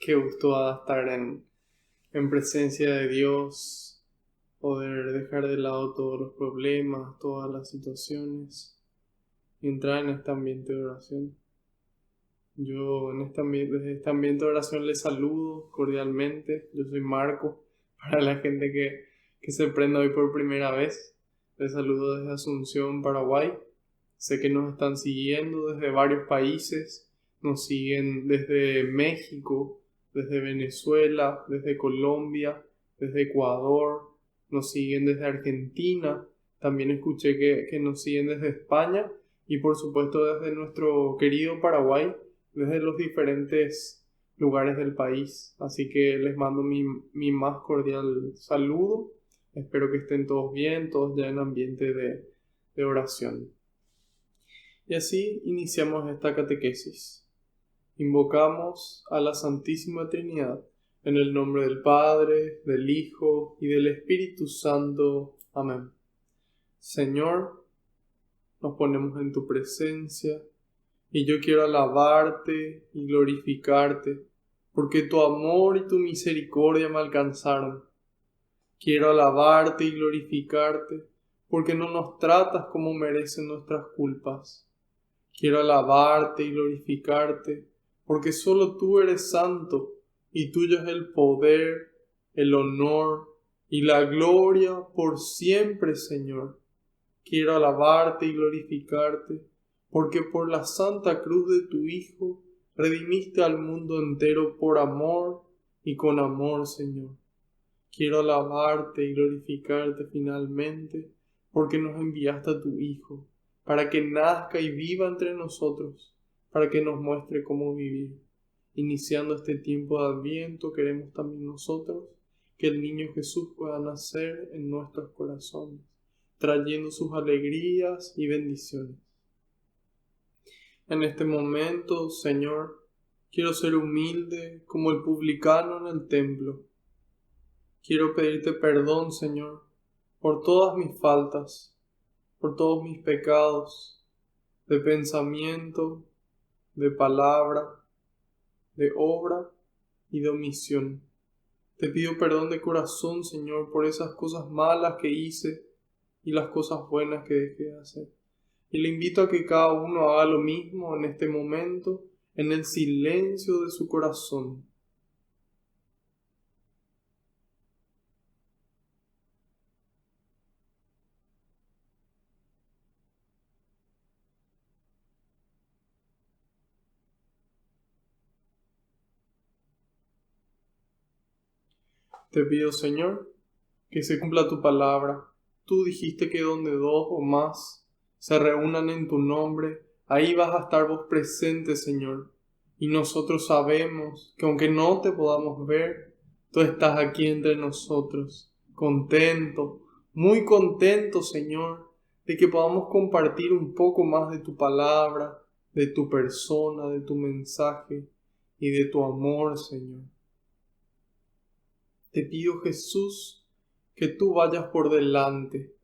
Qué gusto va a estar en presencia de Dios, poder dejar de lado todos los problemas, todas las situaciones y entrar en este ambiente de oración. Yo desde este ambiente de oración les saludo cordialmente. Yo soy Marco. Para la gente que se prenda hoy por primera vez, les saludo desde Asunción, Paraguay. Sé que nos están siguiendo desde varios países. Nos siguen desde México, desde Venezuela, desde Colombia, desde Ecuador. Nos siguen desde Argentina. También escuché que nos siguen desde España y por supuesto desde nuestro querido Paraguay, desde los diferentes lugares del país. Así que les mando mi más cordial saludo. Espero que estén todos bien, todos ya en ambiente de oración. Y así iniciamos esta catequesis. Invocamos a la Santísima Trinidad en el nombre del Padre, del Hijo y del Espíritu Santo. Amén. Señor, nos ponemos en tu presencia y yo quiero alabarte y glorificarte, porque tu amor y tu misericordia me alcanzaron. Quiero alabarte y glorificarte, porque no nos tratas como merecen nuestras culpas. Quiero alabarte y glorificarte, porque solo tú eres santo, y tuyo es el poder, el honor y la gloria por siempre, Señor. Quiero alabarte y glorificarte, porque por la santa cruz de tu Hijo redimiste al mundo entero por amor y con amor, Señor. Quiero alabarte y glorificarte finalmente, porque nos enviaste a tu Hijo, para que nazca y viva entre nosotros, para que nos muestre cómo vivir. Iniciando este tiempo de Adviento, queremos también nosotros que el niño Jesús pueda nacer en nuestros corazones, trayendo sus alegrías y bendiciones. En este momento, Señor, quiero ser humilde como el publicano en el templo. Quiero pedirte perdón, Señor, por todas mis faltas, por todos mis pecados, de pensamiento, de palabra, de obra y de omisión. Te pido perdón de corazón, Señor, por esas cosas malas que hice y las cosas buenas que dejé de hacer. Y le invito a que cada uno haga lo mismo en este momento, en el silencio de su corazón. Te pido, Señor, que se cumpla tu palabra. Tú dijiste que donde dos o más se reúnan en tu nombre, ahí vas a estar vos presente, Señor. Y nosotros sabemos que aunque no te podamos ver, tú estás aquí entre nosotros, contento, muy contento, Señor, de que podamos compartir un poco más de tu palabra, de tu persona, de tu mensaje y de tu amor, Señor. Te pido, Jesús, que tú vayas por delante,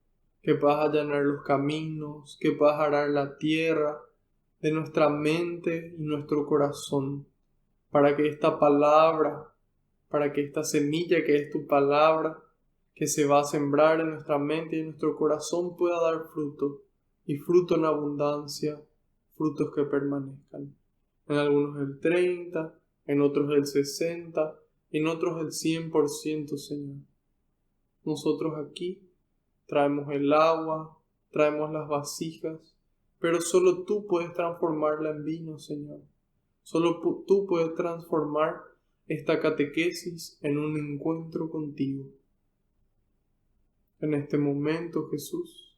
que puedas allanar los caminos, que puedas arar la tierra de nuestra mente y nuestro corazón, para que esta palabra, para que esta semilla que es tu palabra, que se va a sembrar en nuestra mente y en nuestro corazón, pueda dar fruto, y fruto en abundancia, frutos que permanezcan. En algunos el 30, en otros el 60, en otros el 100%, Señor. Nosotros aquí traemos el agua, traemos las vasijas, pero solo tú puedes transformarla en vino, Señor. Solo tú puedes transformar esta catequesis en un encuentro contigo. En este momento, Jesús,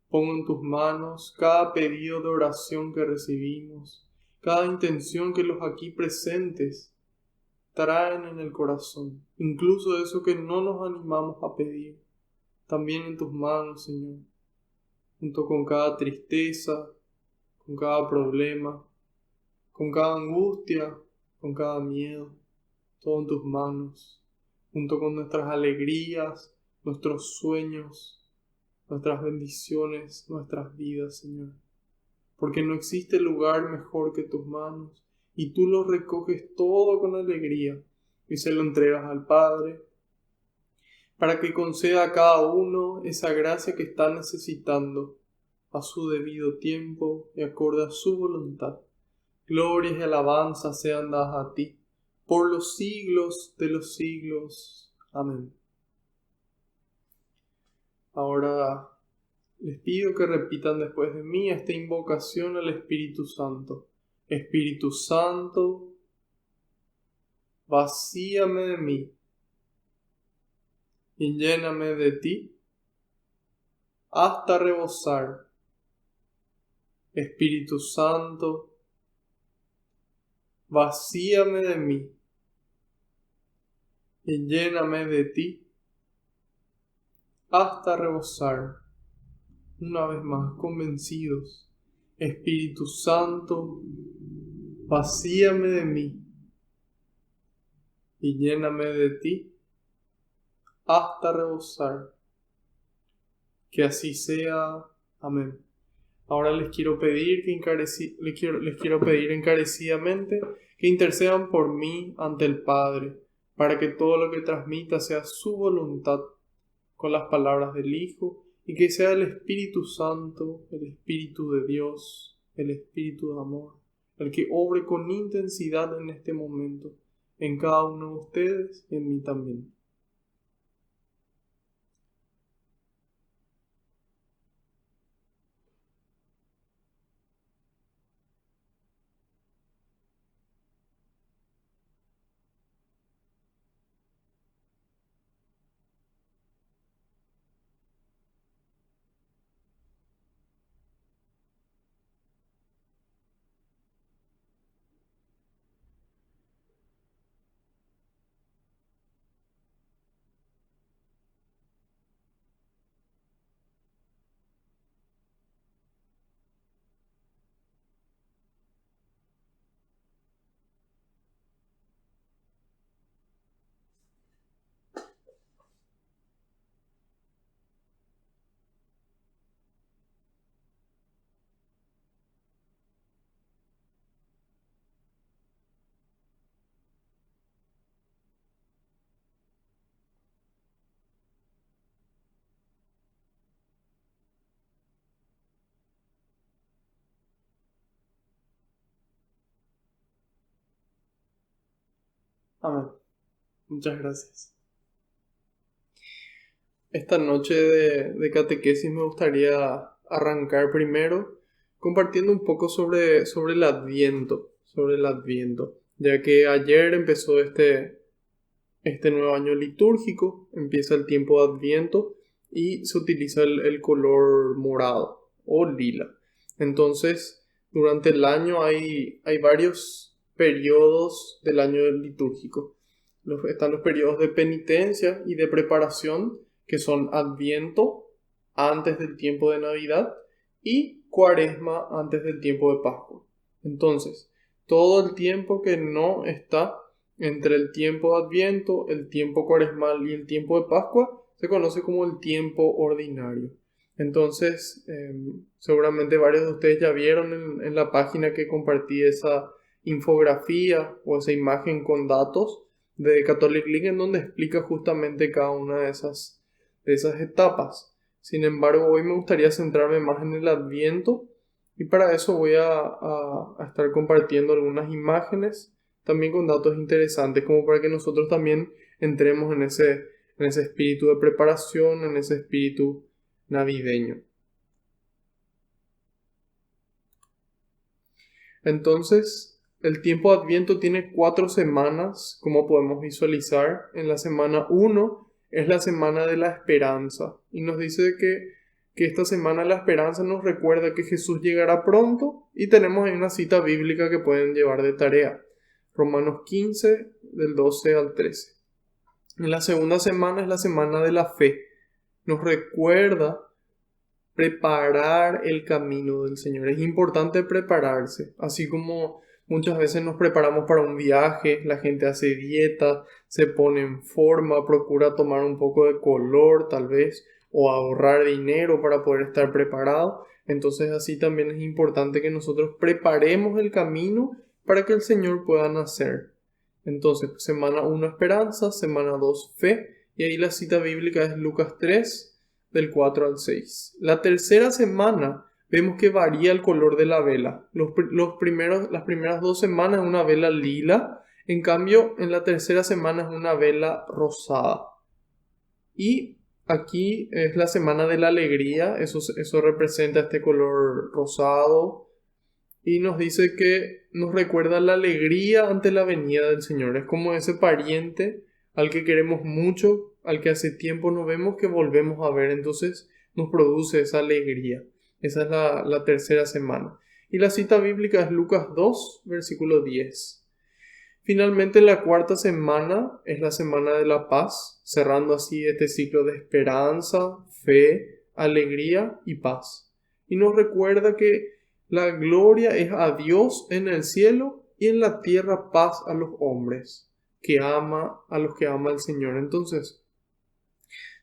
pongo en tus manos cada pedido de oración que recibimos, cada intención que los aquí presentes traen en el corazón, incluso eso que no nos animamos a pedir, también en tus manos, Señor, junto con cada tristeza, con cada problema, con cada angustia, con cada miedo, todo en tus manos, junto con nuestras alegrías, nuestros sueños, nuestras bendiciones, nuestras vidas, Señor, porque no existe lugar mejor que tus manos y tú lo recoges todo con alegría y se lo entregas al Padre, para que conceda a cada uno esa gracia que está necesitando a su debido tiempo y acorde a su voluntad. Glorias y alabanzas sean dadas a ti, por los siglos de los siglos. Amén. Ahora les pido que repitan después de mí esta invocación al Espíritu Santo. Espíritu Santo, vacíame de mí y lléname de ti hasta rebosar. Espíritu Santo, vacíame de mí y lléname de ti hasta rebosar. Una vez más, convencidos. Espíritu Santo, vacíame de mí y lléname de ti hasta rebosar. Que así sea. Amén. Ahora les quiero pedir encarecidamente que intercedan por mí ante el Padre, para que todo lo que transmita sea su voluntad con las palabras del Hijo, y que sea el Espíritu Santo, el Espíritu de Dios, el Espíritu de amor, el que obre con intensidad en este momento, en cada uno de ustedes y en mí también. Amén. Muchas gracias. Esta noche de catequesis me gustaría arrancar primero compartiendo un poco sobre el Adviento, ya que ayer empezó este nuevo año litúrgico, empieza el tiempo de Adviento y se utiliza el color morado o lila. Entonces, durante el año hay varios periodos del año litúrgico. Están los periodos de penitencia y de preparación, que son Adviento, antes del tiempo de Navidad, y Cuaresma, antes del tiempo de Pascua. Entonces, todo el tiempo que no está entre el tiempo de Adviento, el tiempo cuaresmal y el tiempo de Pascua, se conoce como el tiempo ordinario. Entonces, seguramente varios de ustedes ya vieron en la página que compartí esa infografía o esa imagen con datos de Catholic Link, en donde explica justamente cada una de esas etapas. Sin embargo, hoy me gustaría centrarme más en el Adviento, y para eso voy a estar compartiendo algunas imágenes, también con datos interesantes, como para que nosotros también entremos en ese espíritu de preparación, en ese espíritu navideño. Entonces, el tiempo de Adviento tiene 4 semanas, como podemos visualizar. En la semana 1 es la semana de la esperanza, y nos dice que esta semana de la esperanza nos recuerda que Jesús llegará pronto, y tenemos ahí una cita bíblica que pueden llevar de tarea. Romanos 15, del 12 al 13. En la segunda semana es la semana de la fe. Nos recuerda preparar el camino del Señor. Es importante prepararse, así como muchas veces nos preparamos para un viaje, la gente hace dieta, se pone en forma, procura tomar un poco de color tal vez, o ahorrar dinero para poder estar preparado. Entonces así también es importante que nosotros preparemos el camino para que el Señor pueda nacer. Entonces, semana 1 esperanza, semana 2 fe, y ahí la cita bíblica es Lucas 3, del 4 al 6. La tercera semana vemos que varía el color de la vela. Las primeras 2 semanas es una vela lila, en cambio en la tercera semana es una vela rosada. Y aquí es la semana de la alegría, eso representa este color rosado. Y nos dice que nos recuerda la alegría ante la venida del Señor. Es como ese pariente al que queremos mucho, al que hace tiempo no vemos, que volvemos a ver. Entonces nos produce esa alegría. Esa es la tercera semana. Y la cita bíblica es Lucas 2, versículo 10. Finalmente, la cuarta semana es la semana de la paz, cerrando así este ciclo de esperanza, fe, alegría y paz. Y nos recuerda que la gloria es a Dios en el cielo y en la tierra paz a los hombres, que ama a los que ama el Señor. Entonces,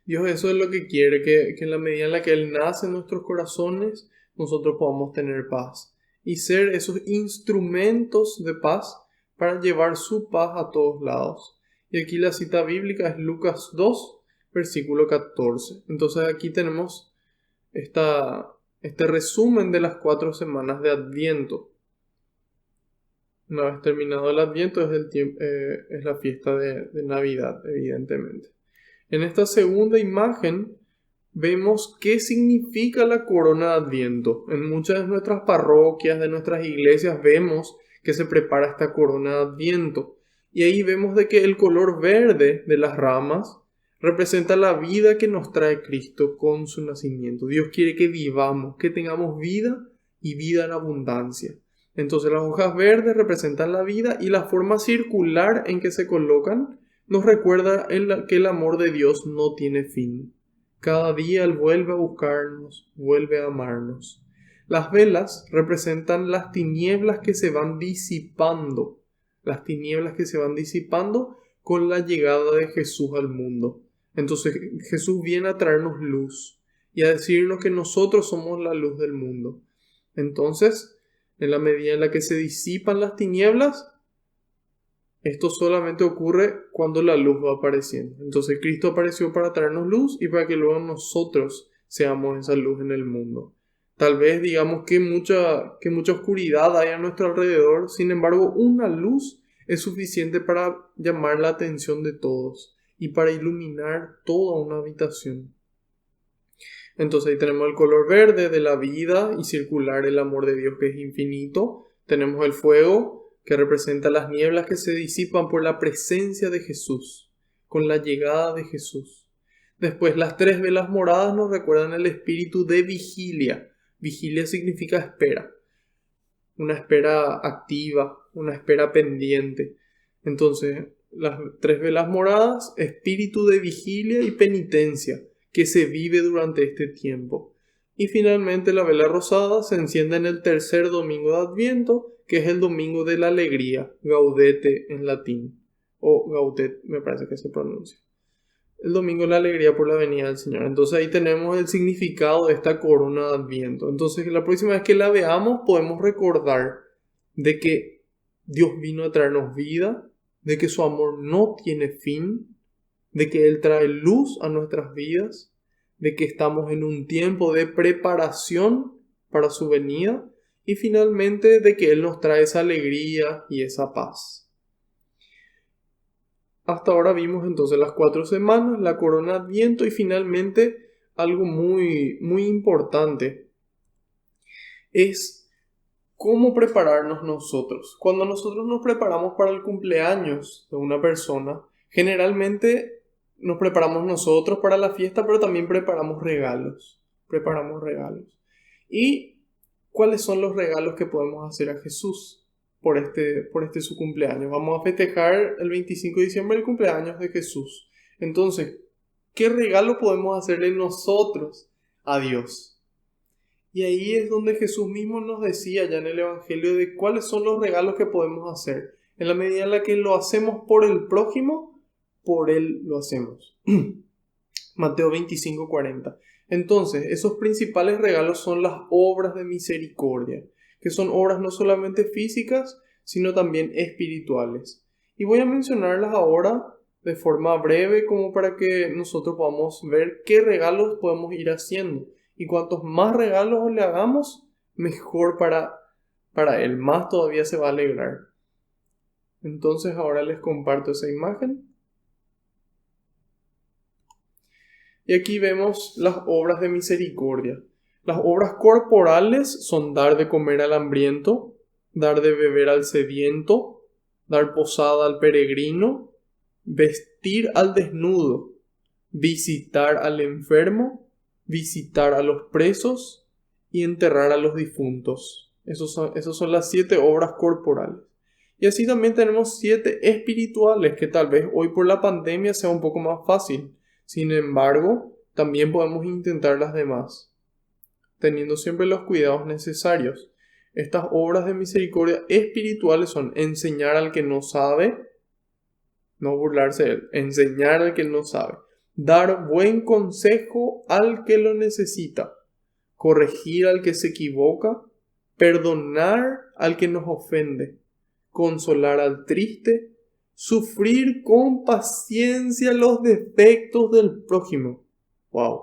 Dios eso es lo que quiere, que en la medida en la que Él nace en nuestros corazones, nosotros podamos tener paz y ser esos instrumentos de paz para llevar su paz a todos lados. Y aquí la cita bíblica es Lucas 2, versículo 14. Entonces aquí tenemos este resumen de las 4 semanas de Adviento. Una vez terminado el Adviento es la fiesta de Navidad, evidentemente. En esta segunda imagen vemos qué significa la corona de Adviento. En muchas de nuestras parroquias, de nuestras iglesias, vemos que se prepara esta corona de Adviento. Y ahí vemos de que el color verde de las ramas representa la vida que nos trae Cristo con su nacimiento. Dios quiere que vivamos, que tengamos vida y vida en abundancia. Entonces las hojas verdes representan la vida y la forma circular en que se colocan nos recuerda que el amor de Dios no tiene fin. Cada día Él vuelve a buscarnos, vuelve a amarnos. Las velas representan las tinieblas que se van disipando. Las tinieblas que se van disipando con la llegada de Jesús al mundo. Entonces Jesús viene a traernos luz y a decirnos que nosotros somos la luz del mundo. Entonces, en la medida en la que se disipan las tinieblas, esto solamente ocurre cuando la luz va apareciendo. Entonces Cristo apareció para traernos luz y para que luego nosotros seamos esa luz en el mundo. Tal vez digamos que mucha oscuridad hay a nuestro alrededor, sin embargo una luz es suficiente para llamar la atención de todos y para iluminar toda una habitación. Entonces ahí tenemos el color verde de la vida y circular el amor de Dios que es infinito. Tenemos el fuego que representa las nieblas que se disipan por la presencia de Jesús, con la llegada de Jesús. Después, las 3 velas moradas nos recuerdan el espíritu de vigilia. Vigilia significa espera, una espera activa, una espera pendiente. Entonces, las 3 velas moradas, espíritu de vigilia y penitencia, que se vive durante este tiempo. Y finalmente, la vela rosada se enciende en el tercer domingo de Adviento, que es el domingo de la alegría, gaudete en latín, o gaudet me parece que se pronuncia. El domingo de la alegría por la venida del Señor. Entonces ahí tenemos el significado de esta corona de Adviento. Entonces la próxima vez que la veamos podemos recordar de que Dios vino a traernos vida, de que su amor no tiene fin, de que Él trae luz a nuestras vidas, de que estamos en un tiempo de preparación para su venida, y finalmente de que Él nos trae esa alegría y esa paz. Hasta ahora vimos entonces las 4 semanas, la corona de Adviento y finalmente algo muy, muy importante es cómo prepararnos nosotros. Cuando nosotros nos preparamos para el cumpleaños de una persona, generalmente nos preparamos nosotros para la fiesta, pero también preparamos regalos. ¿Y cuáles son los regalos que podemos hacer a Jesús por este su cumpleaños? Vamos a festejar el 25 de diciembre el cumpleaños de Jesús. Entonces, ¿qué regalo podemos hacerle nosotros a Dios? Y ahí es donde Jesús mismo nos decía ya en el Evangelio de cuáles son los regalos que podemos hacer. En la medida en la que lo hacemos por el prójimo, por Él lo hacemos. Mateo 25:40. Entonces, esos principales regalos son las obras de misericordia, que son obras no solamente físicas, sino también espirituales. Y voy a mencionarlas ahora de forma breve como para que nosotros podamos ver qué regalos podemos ir haciendo. Y cuantos más regalos le hagamos, mejor para él, más todavía se va a alegrar. Entonces ahora les comparto esa imagen. Y aquí vemos las obras de misericordia. Las obras corporales son dar de comer al hambriento, dar de beber al sediento, dar posada al peregrino, vestir al desnudo, visitar al enfermo, visitar a los presos y enterrar a los difuntos. Esas son las 7 obras corporales. Y así también tenemos 7 espirituales que tal vez hoy por la pandemia sea un poco más fácil. Sin embargo, también podemos intentar las demás, teniendo siempre los cuidados necesarios. Estas obras de misericordia espirituales son enseñar al que no sabe, no burlarse de él, enseñar al que no sabe, dar buen consejo al que lo necesita, corregir al que se equivoca, perdonar al que nos ofende, consolar al triste, sufrir con paciencia los defectos del prójimo. ¡Wow!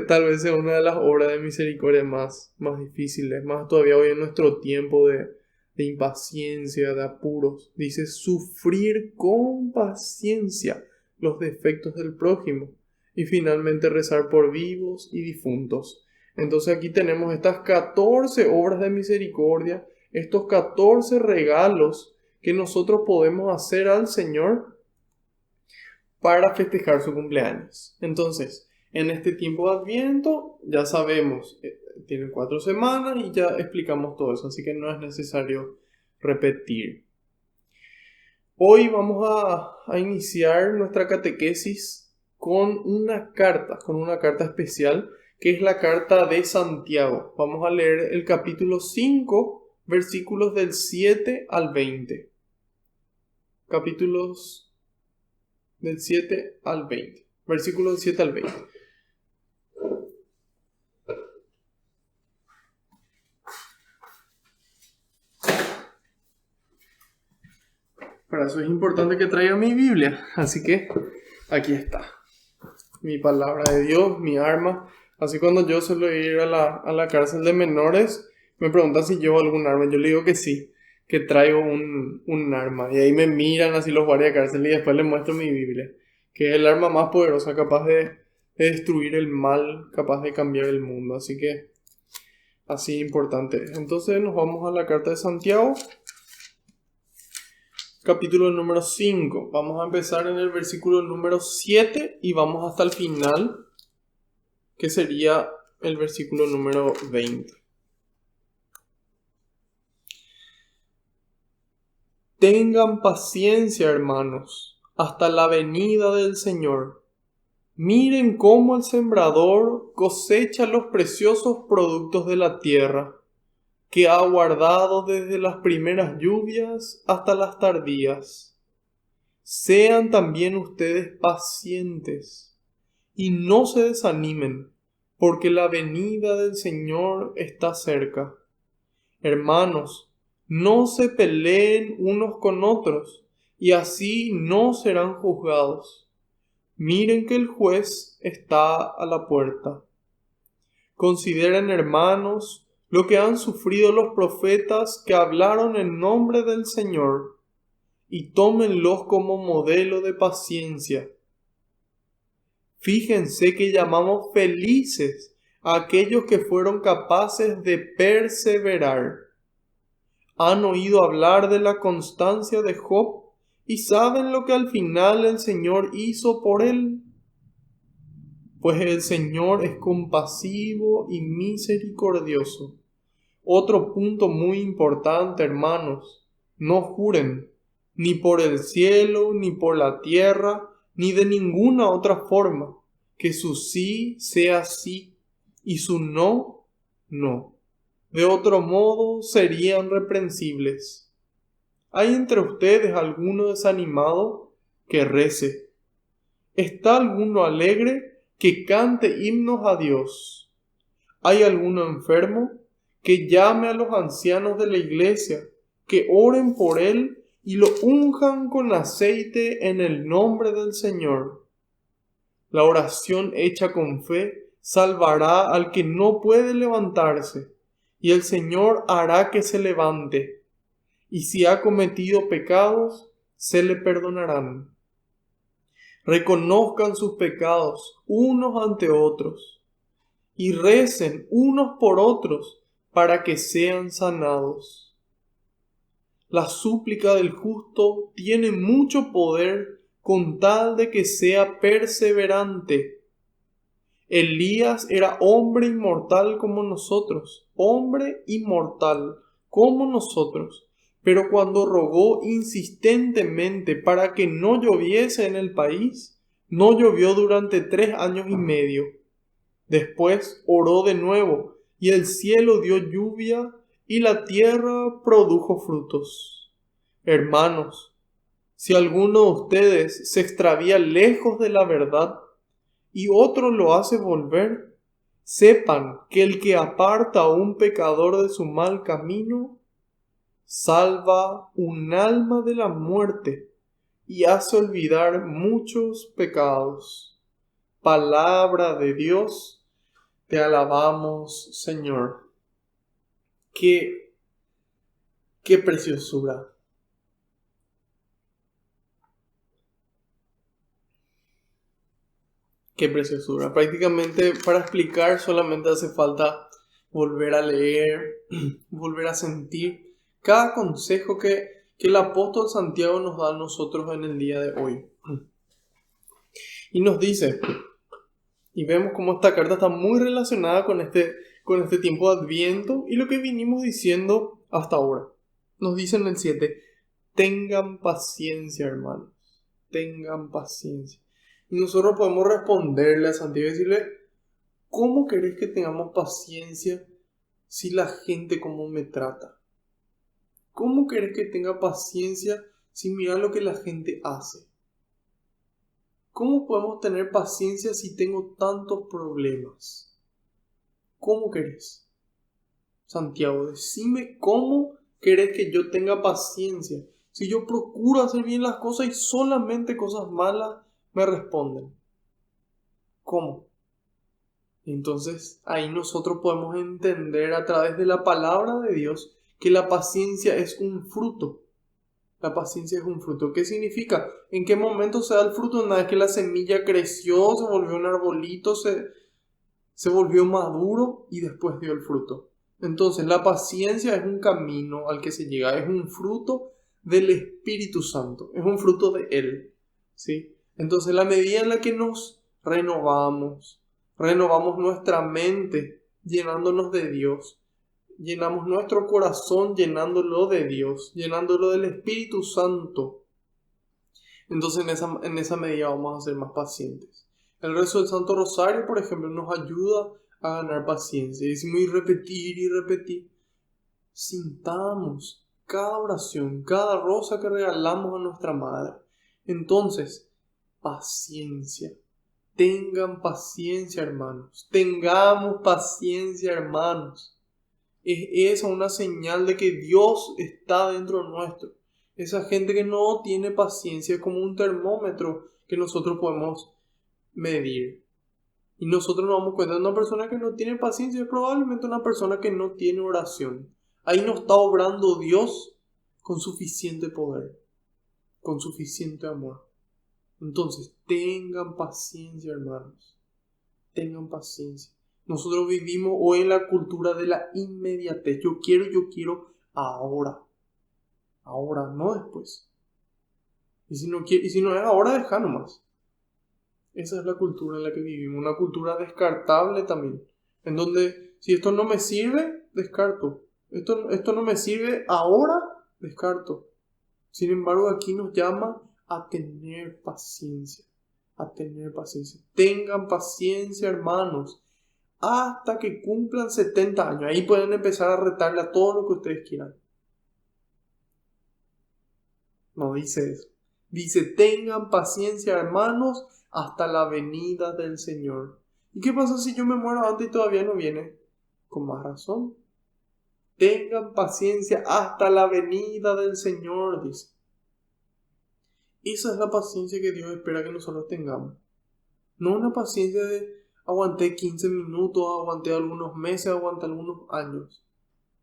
Tal vez sea una de las obras de misericordia más difíciles, más todavía hoy en nuestro tiempo de impaciencia, de apuros. Dice sufrir con paciencia los defectos del prójimo y finalmente rezar por vivos y difuntos. Entonces aquí tenemos estas 14 obras de misericordia, estos 14 regalos que nosotros podemos hacer al Señor para festejar su cumpleaños. Entonces, en este tiempo de Adviento, ya sabemos, tiene 4 semanas y ya explicamos todo eso, así que no es necesario repetir. Hoy vamos a iniciar nuestra catequesis con una carta especial, que es la carta de Santiago. Vamos a leer el capítulo 5, versículos del 7 al 20. Capítulos del 7 al 20. Versículos del 7 al 20. Para eso es importante que traiga mi Biblia. Así que aquí está. Mi palabra de Dios, mi arma. Así cuando yo suelo ir a la cárcel de menores, me preguntan si llevo algún arma. Yo le digo que sí, que traigo un arma. Y ahí me miran así los guardias de cárcel y después les muestro mi Biblia, que es el arma más poderosa, capaz de destruir el mal, capaz de cambiar el mundo. Así que, así importante. Entonces nos vamos a la carta de Santiago, capítulo número 5. Vamos a empezar en el versículo número 7 y vamos hasta el final, que sería el versículo número 20. Tengan paciencia, hermanos, hasta la venida del Señor. Miren cómo el sembrador cosecha los preciosos productos de la tierra, que ha guardado desde las primeras lluvias hasta las tardías. Sean también ustedes pacientes y no se desanimen, porque la venida del Señor está cerca. Hermanos, no se peleen unos con otros, y así no serán juzgados. Miren que el juez está a la puerta. Consideren, hermanos, lo que han sufrido los profetas que hablaron en nombre del Señor, y tómenlos como modelo de paciencia. Fíjense que llamamos felices a aquellos que fueron capaces de perseverar. Han oído hablar de la constancia de Job y saben lo que al final el Señor hizo por él. Pues el Señor es compasivo y misericordioso. Otro punto muy importante, hermanos: no juren, ni por el cielo, ni por la tierra, ni de ninguna otra forma, que su sí sea sí y su no, no. De otro modo serían reprensibles. ¿Hay entre ustedes alguno desanimado? Que rece. ¿Está alguno alegre? Que cante himnos a Dios. ¿Hay alguno enfermo? que llame a los ancianos de la iglesia, que oren por él y lo unjan con aceite en el nombre del Señor. La oración hecha con fe salvará al que no puede levantarse, y el Señor hará que se levante, y si ha cometido pecados, se le perdonarán. Reconozcan sus pecados unos ante otros, y recen unos por otros para que sean sanados. La súplica del justo tiene mucho poder con tal de que sea perseverante. Elías era hombre inmortal como nosotros, pero cuando rogó insistentemente para que no lloviese en el país, no llovió durante 3 años y medio. Después oró de nuevo, y el cielo dio lluvia, y la tierra produjo frutos. Hermanos, si alguno de ustedes se extravía lejos de la verdad, y otro lo hace volver, sepan que el que aparta a un pecador de su mal camino, salva un alma de la muerte y hace olvidar muchos pecados. Palabra de Dios, te alabamos, Señor. Qué preciosura. Qué preciosura. Prácticamente para explicar solamente hace falta volver a leer, volver a sentir cada consejo que el apóstol Santiago nos da a nosotros en el día de hoy. Y nos dice, y vemos cómo esta carta está muy relacionada con este tiempo de Adviento y lo que vinimos diciendo hasta ahora. Nos dice en el 7, tengan paciencia, hermanos, tengan paciencia. Y nosotros podemos responderle a Santiago y decirle, ¿cómo querés que tengamos paciencia si la gente cómo me trata? ¿Cómo querés que tenga paciencia si mira lo que la gente hace? ¿Cómo podemos tener paciencia si tengo tantos problemas? ¿Cómo querés? Santiago, decime cómo querés que yo tenga paciencia si yo procuro hacer bien las cosas y solamente cosas malas me responden. ¿Cómo? Entonces ahí nosotros podemos entender a través de la palabra de Dios que la paciencia es un fruto. La paciencia es un fruto. ¿Qué significa? ¿En qué momento se da el fruto? Una vez que la semilla creció, se volvió un arbolito, se volvió maduro y después dio el fruto. Entonces la paciencia es un camino al que se llega, es un fruto del Espíritu Santo, es un fruto de Él, ¿sí? Entonces la medida en la que nos renovamos nuestra mente llenándonos de Dios, llenamos nuestro corazón llenándolo de Dios, llenándolo del Espíritu Santo, entonces en esa medida vamos a ser más pacientes. El rezo del Santo Rosario, por ejemplo, nos ayuda a ganar paciencia. Decimos y repetir. Sintamos cada oración, cada rosa que regalamos a nuestra Madre. Entonces, paciencia. Tengan paciencia, hermanos. Tengamos paciencia, hermanos. Es esa una señal de que Dios está dentro nuestro. Esa gente que no tiene paciencia es como un termómetro que nosotros podemos medir. Y nosotros nos damos cuenta de una persona que no tiene paciencia es probablemente una persona que no tiene oración. Ahí no está obrando Dios con suficiente poder, con suficiente amor. Entonces, tengan paciencia, hermanos. Tengan paciencia. Nosotros vivimos hoy en la cultura de la inmediatez. Yo quiero ahora. Ahora, no después. Y si no es ahora, deja nomás. Esa es la cultura en la que vivimos. Una cultura descartable también. En donde, si esto no me sirve, descarto. Esto no me sirve ahora, descarto. Sin embargo, aquí nos llama a tener paciencia. A tener paciencia. Tengan paciencia, hermanos. Hasta que cumplan 70 años. Ahí pueden empezar a retarle a todo lo que ustedes quieran. No dice eso. Dice, tengan paciencia, hermanos, hasta la venida del Señor. ¿Y qué pasa si yo me muero antes y todavía no viene? Con más razón. Tengan paciencia hasta la venida del Señor, dice. Esa es la paciencia que Dios espera que nosotros tengamos. No una paciencia de aguanté 15 minutos, aguanté algunos meses, aguanté algunos años.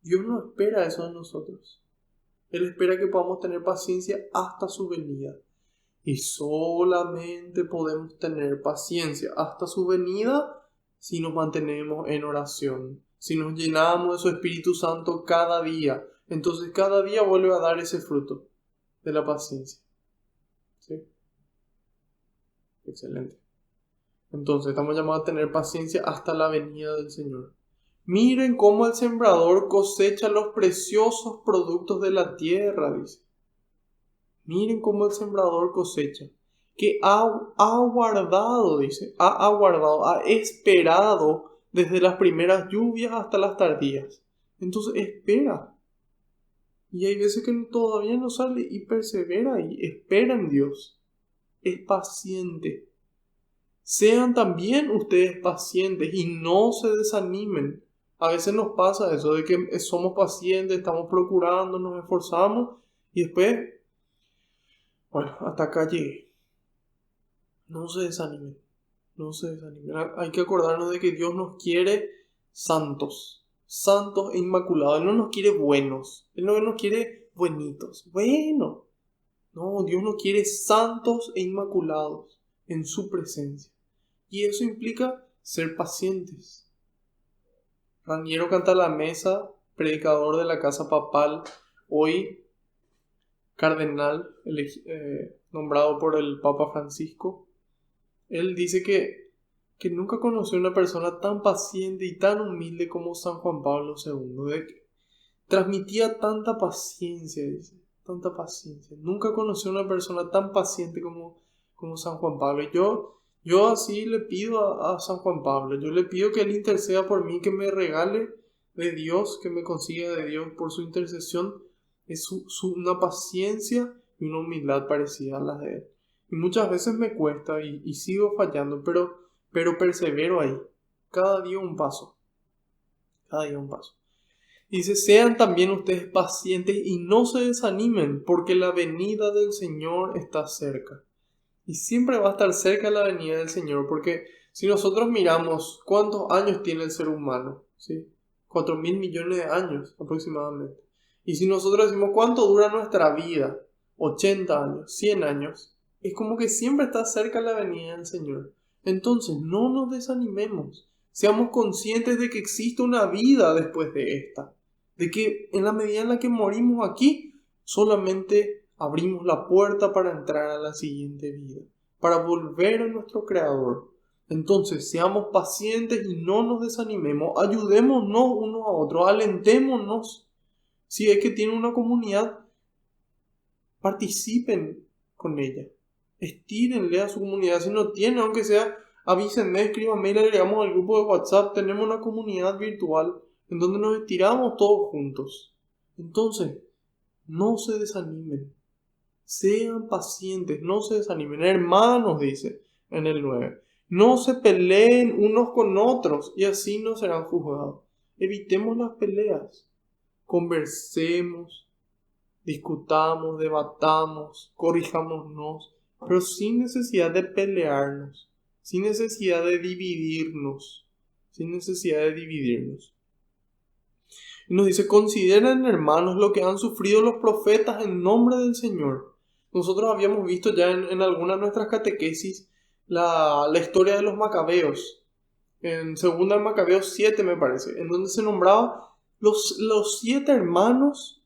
Dios no espera eso de nosotros. Él espera que podamos tener paciencia hasta su venida. Y solamente podemos tener paciencia hasta su venida si nos mantenemos en oración, si nos llenamos de su Espíritu Santo cada día. Entonces cada día vuelve a dar ese fruto de la paciencia. ¿Sí? Excelente. Entonces estamos llamados a tener paciencia hasta la venida del Señor. Miren cómo el sembrador cosecha los preciosos productos de la tierra, dice. Miren cómo el sembrador cosecha. Que ha guardado, dice, ha aguardado, ha esperado desde las primeras lluvias hasta las tardías. Entonces espera. Y hay veces que todavía no sale y persevera y espera en Dios. Es paciente. Sean también ustedes pacientes y no se desanimen. A veces nos pasa eso de que somos pacientes, estamos procurando, nos esforzamos y después, bueno, hasta acá llegué. No se desanimen, no se desanimen. Hay que acordarnos de que Dios nos quiere santos, santos e inmaculados. Él no nos quiere buenos, Él no nos quiere buenitos. Bueno, no, Dios nos quiere santos e inmaculados en su presencia. Y eso implica ser pacientes. Raniero Cantalamessa, predicador de la casa papal, hoy cardenal, nombrado por el Papa Francisco, él dice que nunca conoció una persona tan paciente y tan humilde como San Juan Pablo II. De que transmitía tanta paciencia, dice, tanta paciencia. Nunca conoció una persona tan paciente como San Juan Pablo. Yo así le pido a San Juan Pablo, yo le pido que él interceda por mí, que me regale de Dios, que me consiga de Dios por su intercesión, es una paciencia y una humildad parecida a las de él. Y muchas veces me cuesta y sigo fallando, pero persevero ahí, cada día un paso, cada día un paso. Dice, sean también ustedes pacientes y no se desanimen, porque la venida del Señor está cerca. Y siempre va a estar cerca la venida del Señor, porque si nosotros miramos cuántos años tiene el ser humano, ¿sí? 4.000 millones de años aproximadamente. Y si nosotros decimos cuánto dura nuestra vida, 80 años, 100 años, es como que siempre está cerca la venida del Señor. Entonces no nos desanimemos, seamos conscientes de que existe una vida después de esta, de que en la medida en la que morimos aquí, solamente abrimos la puerta para entrar a la siguiente vida, para volver a nuestro Creador. Entonces, seamos pacientes y no nos desanimemos, ayudémonos unos a otros, alentémonos. Si es que tienen una comunidad, participen con ella, estírenle a su comunidad. Si no tienen, aunque sea, avísenme, escríbanme y le agregamos al grupo de WhatsApp. Tenemos una comunidad virtual en donde nos estiramos todos juntos. Entonces, no se desanimen. Sean pacientes, no se desanimen. Hermanos, dice en el 9, no se peleen unos con otros y así no serán juzgados. Evitemos las peleas. Conversemos, discutamos, debatamos, corrijámonos, pero sin necesidad de pelearnos, sin necesidad de dividirnos, sin necesidad de dividirnos. Y nos dice, consideren, hermanos, lo que han sufrido los profetas en nombre del Señor. Nosotros habíamos visto ya en algunas de nuestras catequesis la historia de los macabeos. En 2 Macabeos 7 me parece, en donde se nombraba los 7 hermanos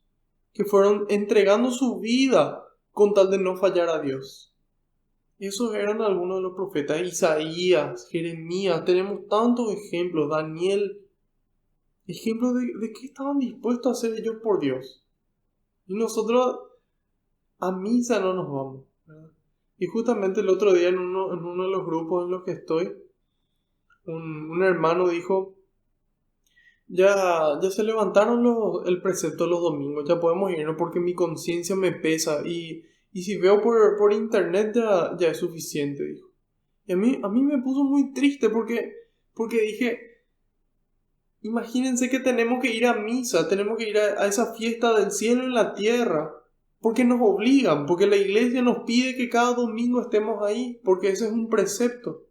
que fueron entregando su vida con tal de no fallar a Dios. Esos eran algunos de los profetas. Isaías, Jeremías, tenemos tantos ejemplos, Daniel, ejemplos de qué estaban dispuestos a hacer ellos por Dios. Y nosotros a misa no nos vamos, ¿verdad? Y justamente el otro día en uno de los grupos en los que estoy, un hermano dijo, ya se levantaron el precepto los domingos, ya podemos irnos porque mi conciencia me pesa y si veo por internet ya es suficiente, dijo. Y a mí me puso muy triste porque dije, Imagínense que tenemos que ir a misa, tenemos que ir a esa fiesta del cielo en la tierra, porque nos obligan, porque la iglesia nos pide que cada domingo estemos ahí, porque ese es un precepto.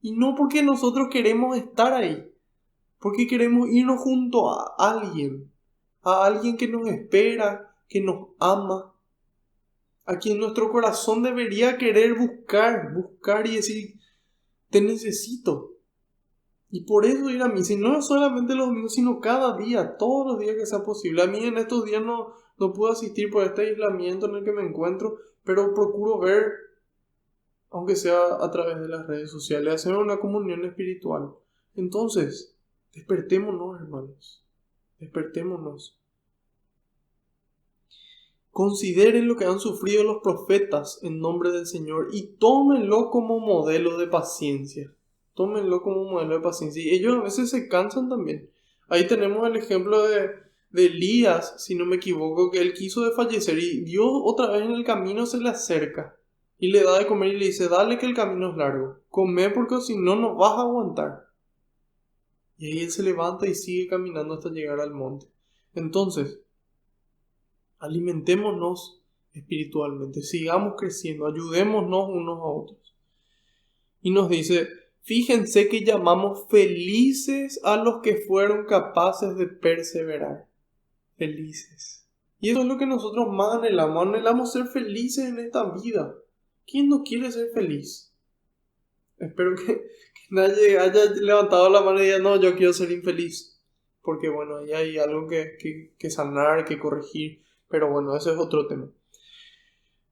Y no porque nosotros queremos estar ahí, porque queremos irnos junto a alguien que nos espera, que nos ama, a quien nuestro corazón debería querer buscar y decir, te necesito. Y por eso ir a misa, y no solamente los domingos, sino cada día, todos los días que sea posible. A mí en estos días no puedo asistir por este aislamiento en el que me encuentro, pero procuro ver, aunque sea a través de las redes sociales, hacer una comunión espiritual. Entonces, despertémonos, hermanos, despertémonos. Consideren lo que han sufrido los profetas en nombre del Señor y tómenlo como modelo de paciencia. Tómenlo como modelo de paciencia. Y ellos a veces se cansan también. Ahí tenemos el ejemplo de Elías, si no me equivoco, que él quiso desfallecer y Dios otra vez en el camino se le acerca y le da de comer y le dice, dale que el camino es largo, come porque si no, no vas a aguantar. Y ahí él se levanta y sigue caminando hasta llegar al monte. Entonces, alimentémonos espiritualmente, sigamos creciendo, ayudémonos unos a otros. Y nos dice, fíjense que llamamos felices a los que fueron capaces de perseverar. Felices. Y eso es lo que nosotros más anhelamos. Anhelamos ser felices en esta vida. ¿Quién no quiere ser feliz? Espero que nadie haya levantado la mano y diga, no, yo quiero ser infeliz. Porque bueno, ahí hay algo que sanar, que corregir. Pero bueno, ese es otro tema.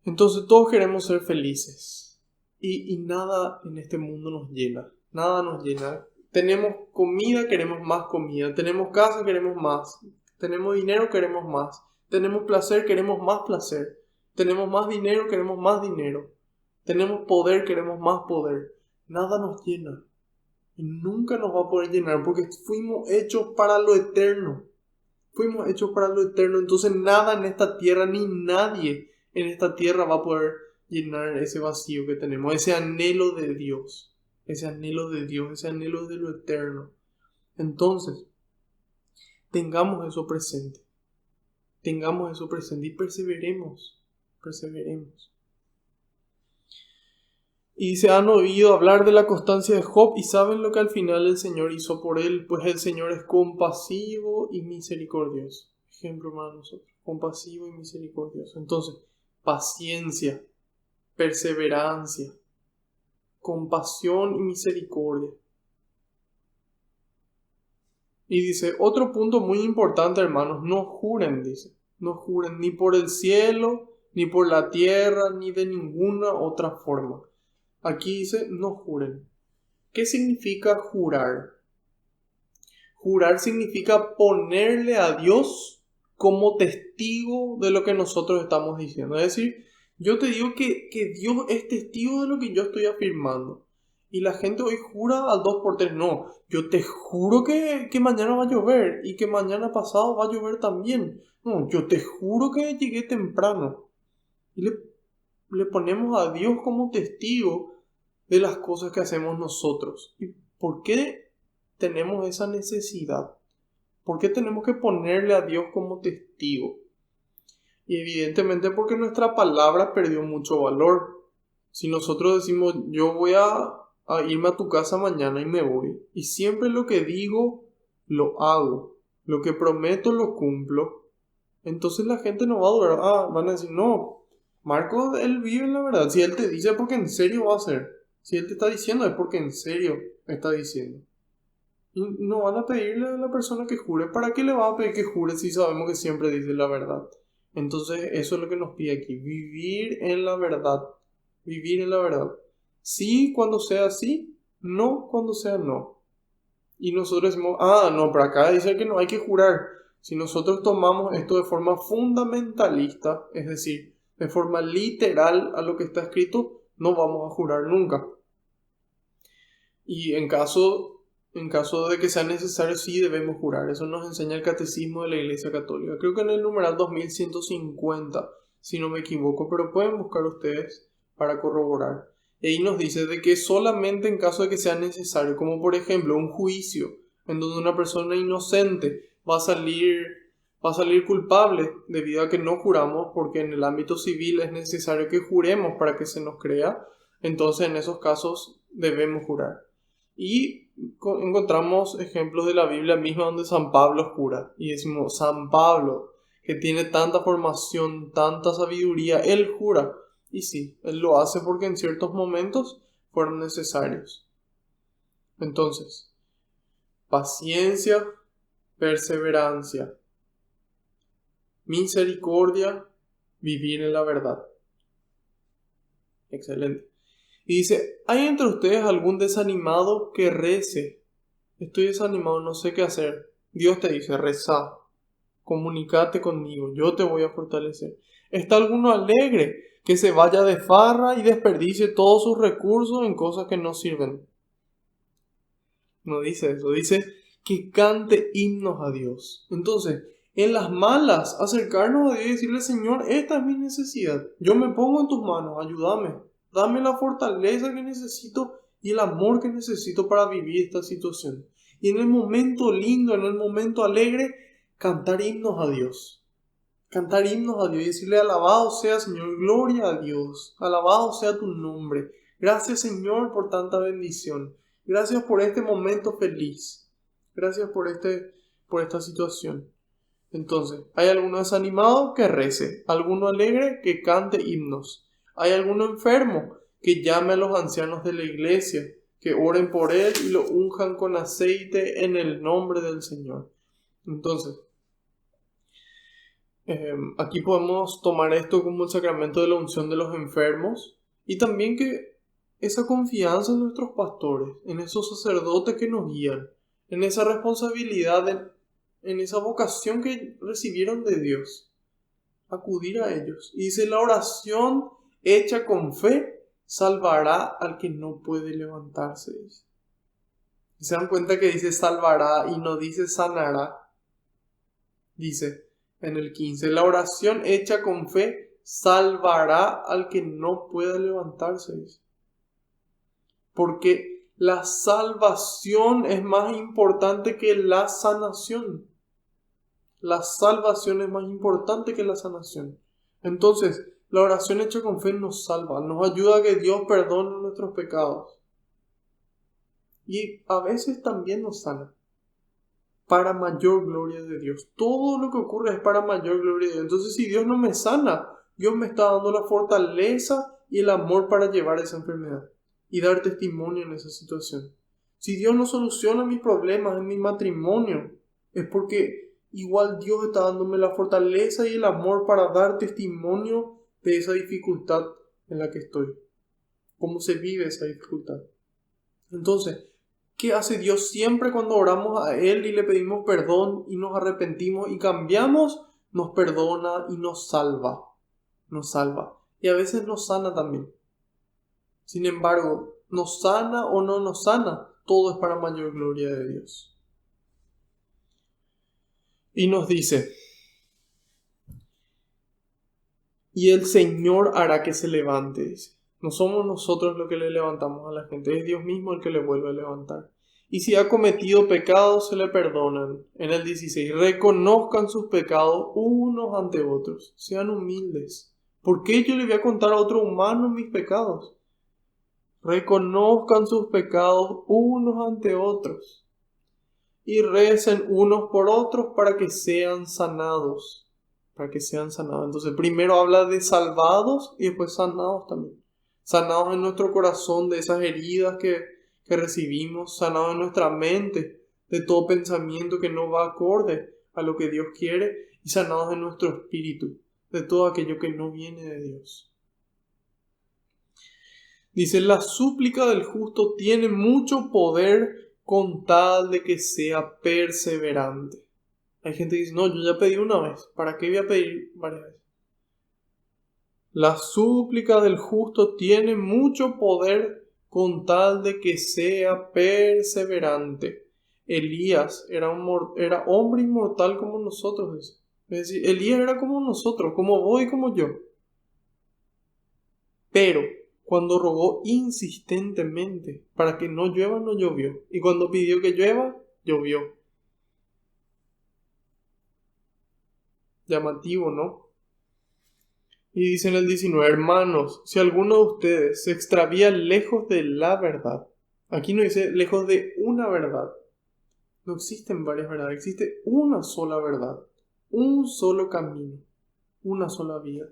Entonces todos queremos ser felices. Y nada en este mundo nos llena. Nada nos llena. Tenemos comida, queremos más comida. Tenemos casa, queremos más. Tenemos dinero, queremos más. Tenemos placer, queremos más placer. Tenemos más dinero, queremos más dinero. Tenemos poder, queremos más poder. Nada nos llena. Y nunca nos va a poder llenar porque fuimos hechos para lo eterno. Fuimos hechos para lo eterno. Entonces nada en esta tierra ni nadie en esta tierra va a poder llenar ese vacío que tenemos. Ese anhelo de Dios. Ese anhelo de Dios. Ese anhelo de lo eterno. Entonces, tengamos eso presente. Tengamos eso presente y perseveremos. Perseveremos. Y se han oído hablar de la constancia de Job y saben lo que al final el Señor hizo por él, pues el Señor es compasivo y misericordioso. Ejemplo para nosotros, compasivo y misericordioso. Entonces, paciencia, perseverancia, compasión y misericordia. Y dice, otro punto muy importante, hermanos, no juren, dice. No juren ni por el cielo, ni por la tierra, ni de ninguna otra forma. Aquí dice, no juren. ¿Qué significa jurar? Jurar significa ponerle a Dios como testigo de lo que nosotros estamos diciendo. Es decir, yo te digo que Dios es testigo de lo que yo estoy afirmando. Y la gente hoy jura al 2x3. No, yo te juro que mañana va a llover y que mañana pasado va a llover también. No, yo te juro que llegué temprano. Y le ponemos a Dios como testigo de las cosas que hacemos nosotros. ¿Y por qué tenemos esa necesidad? ¿Por qué tenemos que ponerle a Dios como testigo? Y evidentemente porque nuestra palabra perdió mucho valor. Si nosotros decimos, yo voy a irme a tu casa mañana y me voy, y siempre lo que digo, lo hago, lo que prometo, lo cumplo, entonces la gente no va a durar. Van a decir, no, Marco, él vive en la verdad. Si él te dice, es porque en serio va a ser. Si él te está diciendo, es porque en serio está diciendo. Y no van a pedirle a la persona que jure. ¿Para qué le va a pedir que jure si sabemos que siempre dice la verdad? Entonces eso es lo que nos pide aquí. Vivir en la verdad. Vivir en la verdad. Sí cuando sea sí, no cuando sea no. Y nosotros decimos, no, pero acá dice que no hay que jurar. Si nosotros tomamos esto de forma fundamentalista, es decir, de forma literal a lo que está escrito, no vamos a jurar nunca. Y en caso de que sea necesario, sí debemos jurar. Eso nos enseña el Catecismo de la Iglesia Católica. Creo que en el numeral 2150, si no me equivoco, pero pueden buscar ustedes para corroborar. Y ahí nos dice de que solamente en caso de que sea necesario, como por ejemplo un juicio, en donde una persona inocente va a salir culpable debido a que no juramos, porque en el ámbito civil es necesario que juremos para que se nos crea. Entonces en esos casos debemos jurar. Y encontramos ejemplos de la Biblia misma donde San Pablo jura. Y decimos, San Pablo, que tiene tanta formación, tanta sabiduría, él jura. Y sí, él lo hace porque en ciertos momentos fueron necesarios. Entonces, paciencia, perseverancia, misericordia, vivir en la verdad. Excelente. Y dice, ¿hay entre ustedes algún desanimado que rece? Estoy desanimado, no sé qué hacer. Dios te dice, reza, comunícate conmigo, yo te voy a fortalecer. ¿Está alguno alegre que se vaya de farra y desperdicie todos sus recursos en cosas que no sirven? No dice eso, dice que cante himnos a Dios. Entonces, en las malas, acercarnos a Dios y decirle, Señor, esta es mi necesidad. Yo me pongo en tus manos, ayúdame. Dame la fortaleza que necesito y el amor que necesito para vivir esta situación. Y en el momento lindo, en el momento alegre, cantar himnos a Dios. Cantar himnos a Dios y decirle, alabado sea Señor, gloria a Dios. Alabado sea tu nombre. Gracias Señor por tanta bendición. Gracias por este momento feliz. Gracias por esta situación. Entonces, ¿hay alguno desanimado? Que rece. ¿Alguno alegre? Que cante himnos. ¿Hay alguno enfermo? Que llame a los ancianos de la iglesia, que oren por él y lo unjan con aceite en el nombre del Señor. Entonces, aquí podemos tomar esto como el sacramento de la unción de los enfermos y también que esa confianza en nuestros pastores, en esos sacerdotes que nos guían, en esa responsabilidad, en esa vocación que recibieron de Dios, acudir a ellos. Y dice, la oración hecha con fe salvará al que no puede levantarse. Y se dan cuenta que dice salvará y no dice sanará. Dice en el 15, la oración hecha con fe salvará al que no pueda levantarse. Porque la salvación es más importante que la sanación. La salvación es más importante que la sanación. Entonces, la oración hecha con fe nos salva, nos ayuda a que Dios perdone nuestros pecados. Y a veces también nos sana. Para mayor gloria de Dios. Todo lo que ocurre es para mayor gloria de Dios. Entonces, si Dios no me sana, Dios me está dando la fortaleza y el amor para llevar esa enfermedad y dar testimonio en esa situación. Si Dios no soluciona mis problemas en mi matrimonio, es porque igual Dios está dándome la fortaleza y el amor para dar testimonio de esa dificultad en la que estoy. Cómo se vive esa dificultad. Entonces, ¿qué hace Dios siempre cuando oramos a Él y le pedimos perdón y nos arrepentimos y cambiamos? Nos perdona y nos salva. Nos salva. Y a veces nos sana también. Sin embargo, nos sana o no nos sana, todo es para mayor gloria de Dios. Y nos dice, y el Señor hará que se levante. No somos nosotros los que le levantamos a la gente, es Dios mismo el que le vuelve a levantar. Y si ha cometido pecados, se le perdonan. En el 16, reconozcan sus pecados unos ante otros, sean humildes. ¿Por qué yo le voy a contar a otro humano mis pecados? Reconozcan sus pecados unos ante otros y recen unos por otros para que sean sanados. Para que sean sanados. Entonces primero habla de salvados y después sanados también. Sanados en nuestro corazón de esas heridas que recibimos, sanados en nuestra mente de todo pensamiento que no va acorde a lo que Dios quiere y sanados en nuestro espíritu de todo aquello que no viene de Dios. Dice, la súplica del justo tiene mucho poder con tal de que sea perseverante. Hay gente que dice, no, yo ya pedí una vez, ¿para qué voy a pedir varias veces? La súplica del justo tiene mucho poder con tal de que sea perseverante. Elías era hombre inmortal como nosotros. Dice. Es decir, Elías era como nosotros, como vos y como yo. Pero cuando rogó insistentemente para que no llueva, no llovió. Y cuando pidió que llueva, llovió. Llamativo, ¿no? Y dice en el 19, hermanos, si alguno de ustedes se extravía lejos de la verdad, aquí no dice lejos de una verdad, no existen varias verdades, existe una sola verdad, un solo camino, una sola vida,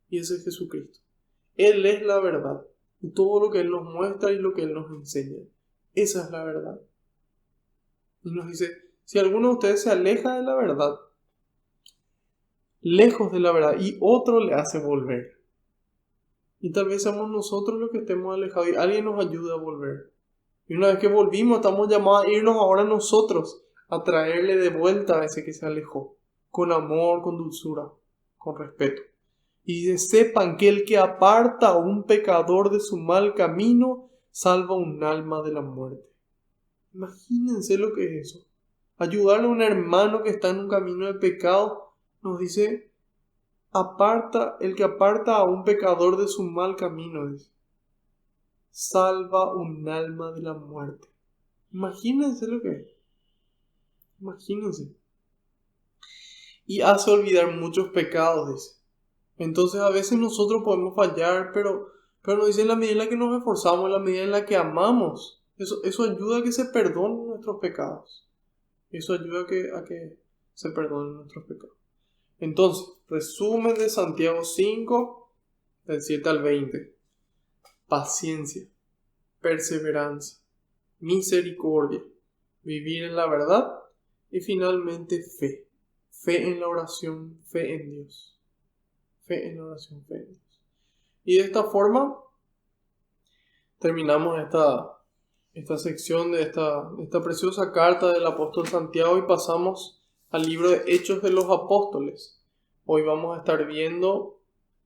y ese es Jesucristo. Él es la verdad, y todo lo que Él nos muestra y lo que Él nos enseña, esa es la verdad. Y nos dice, si alguno de ustedes se aleja de la verdad, lejos de la verdad, y otro le hace volver. Y tal vez seamos nosotros los que estemos alejados y alguien nos ayude a volver. Y una vez que volvimos, estamos llamados a irnos ahora nosotros, a traerle de vuelta a ese que se alejó, con amor, con dulzura, con respeto. Y sepan que el que aparta a un pecador de su mal camino, salva un alma de la muerte. Imagínense lo que es eso. Ayudarle a un hermano que está en un camino de pecado, nos dice, el que aparta a un pecador de su mal camino, dice, salva un alma de la muerte. Imagínense lo que es. Imagínense. Y hace olvidar muchos pecados, dice. Entonces a veces nosotros podemos fallar, pero nos dice en la medida en la que nos esforzamos, en la medida en la que amamos, eso ayuda a que se perdonen nuestros pecados. Eso ayuda a que se perdonen nuestros pecados. Entonces, resumen de Santiago 5, del 7 al 20. Paciencia, perseverancia, misericordia, vivir en la verdad y finalmente fe. Fe en la oración, fe en Dios. Fe en la oración, fe en Dios. Y de esta forma terminamos esta sección de esta preciosa carta del apóstol Santiago y pasamos al libro de Hechos de los Apóstoles. Hoy vamos a estar viendo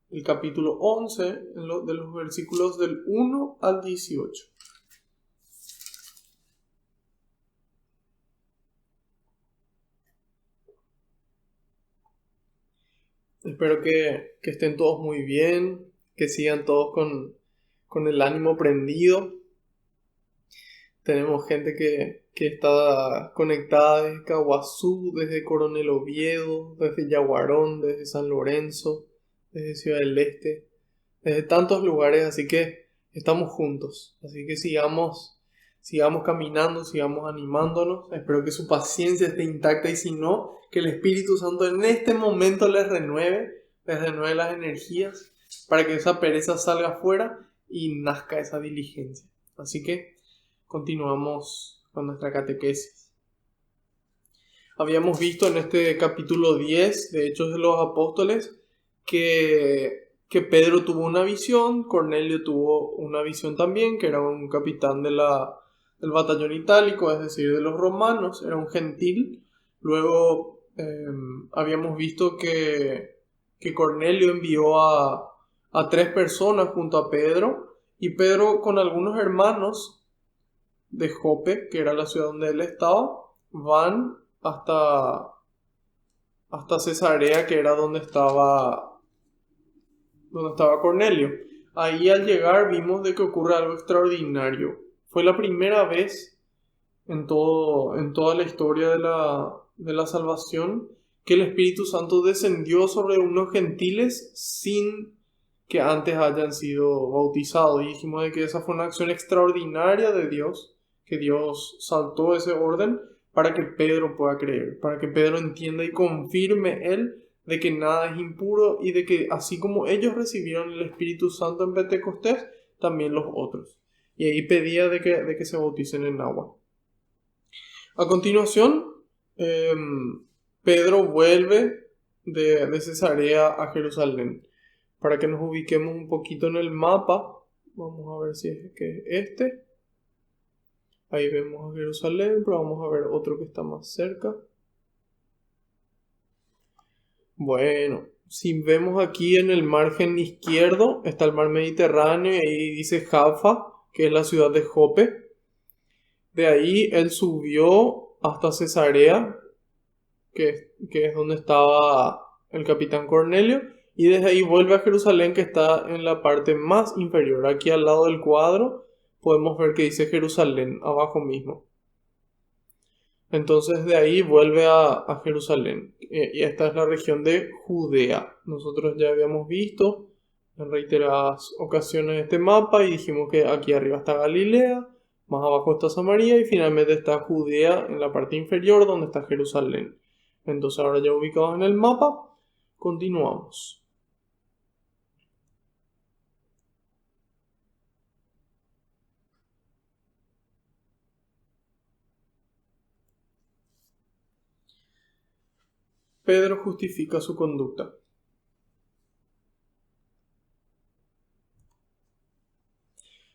el capítulo 11 de los versículos del 1 al 18. Espero que estén todos muy bien, que sigan todos con el ánimo prendido. Tenemos gente que está conectada desde Caguazú, desde Coronel Oviedo, desde Yaguarón, desde San Lorenzo, desde Ciudad del Este, desde tantos lugares, así que estamos juntos. Así que sigamos caminando, sigamos animándonos. Espero que su paciencia esté intacta y si no, que el Espíritu Santo en este momento les renueve las energías para que esa pereza salga afuera y nazca esa diligencia. Así que continuamos con nuestra catequesis. Habíamos visto en este capítulo 10 de Hechos de los Apóstoles que Pedro tuvo una visión, Cornelio tuvo una visión también, que era un capitán del batallón itálico, es decir, de los romanos, era un gentil. Luego habíamos visto que Cornelio envió a 3 personas junto a Pedro, y Pedro con algunos hermanos de Jope, que era la ciudad donde él estaba, van hasta Cesarea, que era donde estaba Cornelio. Ahí al llegar vimos de que ocurre algo extraordinario. Fue la primera vez en toda la historia de la salvación que el Espíritu Santo descendió sobre unos gentiles sin que antes hayan sido bautizados. Y dijimos de que esa fue una acción extraordinaria de Dios, que Dios saltó ese orden para que Pedro pueda creer, para que Pedro entienda y confirme él de que nada es impuro y de que así como ellos recibieron el Espíritu Santo en Pentecostés, también los otros. Y ahí pedía de que se bauticen en agua. A continuación, Pedro vuelve de Cesarea a Jerusalén. Para que nos ubiquemos un poquito en el mapa, vamos a ver si es que este. Ahí vemos a Jerusalén, pero vamos a ver otro que está más cerca. Bueno, si vemos aquí en el margen izquierdo está el mar Mediterráneo y ahí dice Jaffa, que es la ciudad de Jope. De ahí él subió hasta Cesarea, que es donde estaba el capitán Cornelio, y desde ahí vuelve a Jerusalén, que está en la parte más inferior. Aquí al lado del cuadro podemos ver que dice Jerusalén, abajo mismo. Entonces de ahí vuelve a Jerusalén. Y esta es la región de Judea. Nosotros ya habíamos visto en reiteradas ocasiones este mapa y dijimos que aquí arriba está Galilea, más abajo está Samaria y finalmente está Judea en la parte inferior donde está Jerusalén. Entonces ahora ya ubicados en el mapa, continuamos. Pedro justifica su conducta.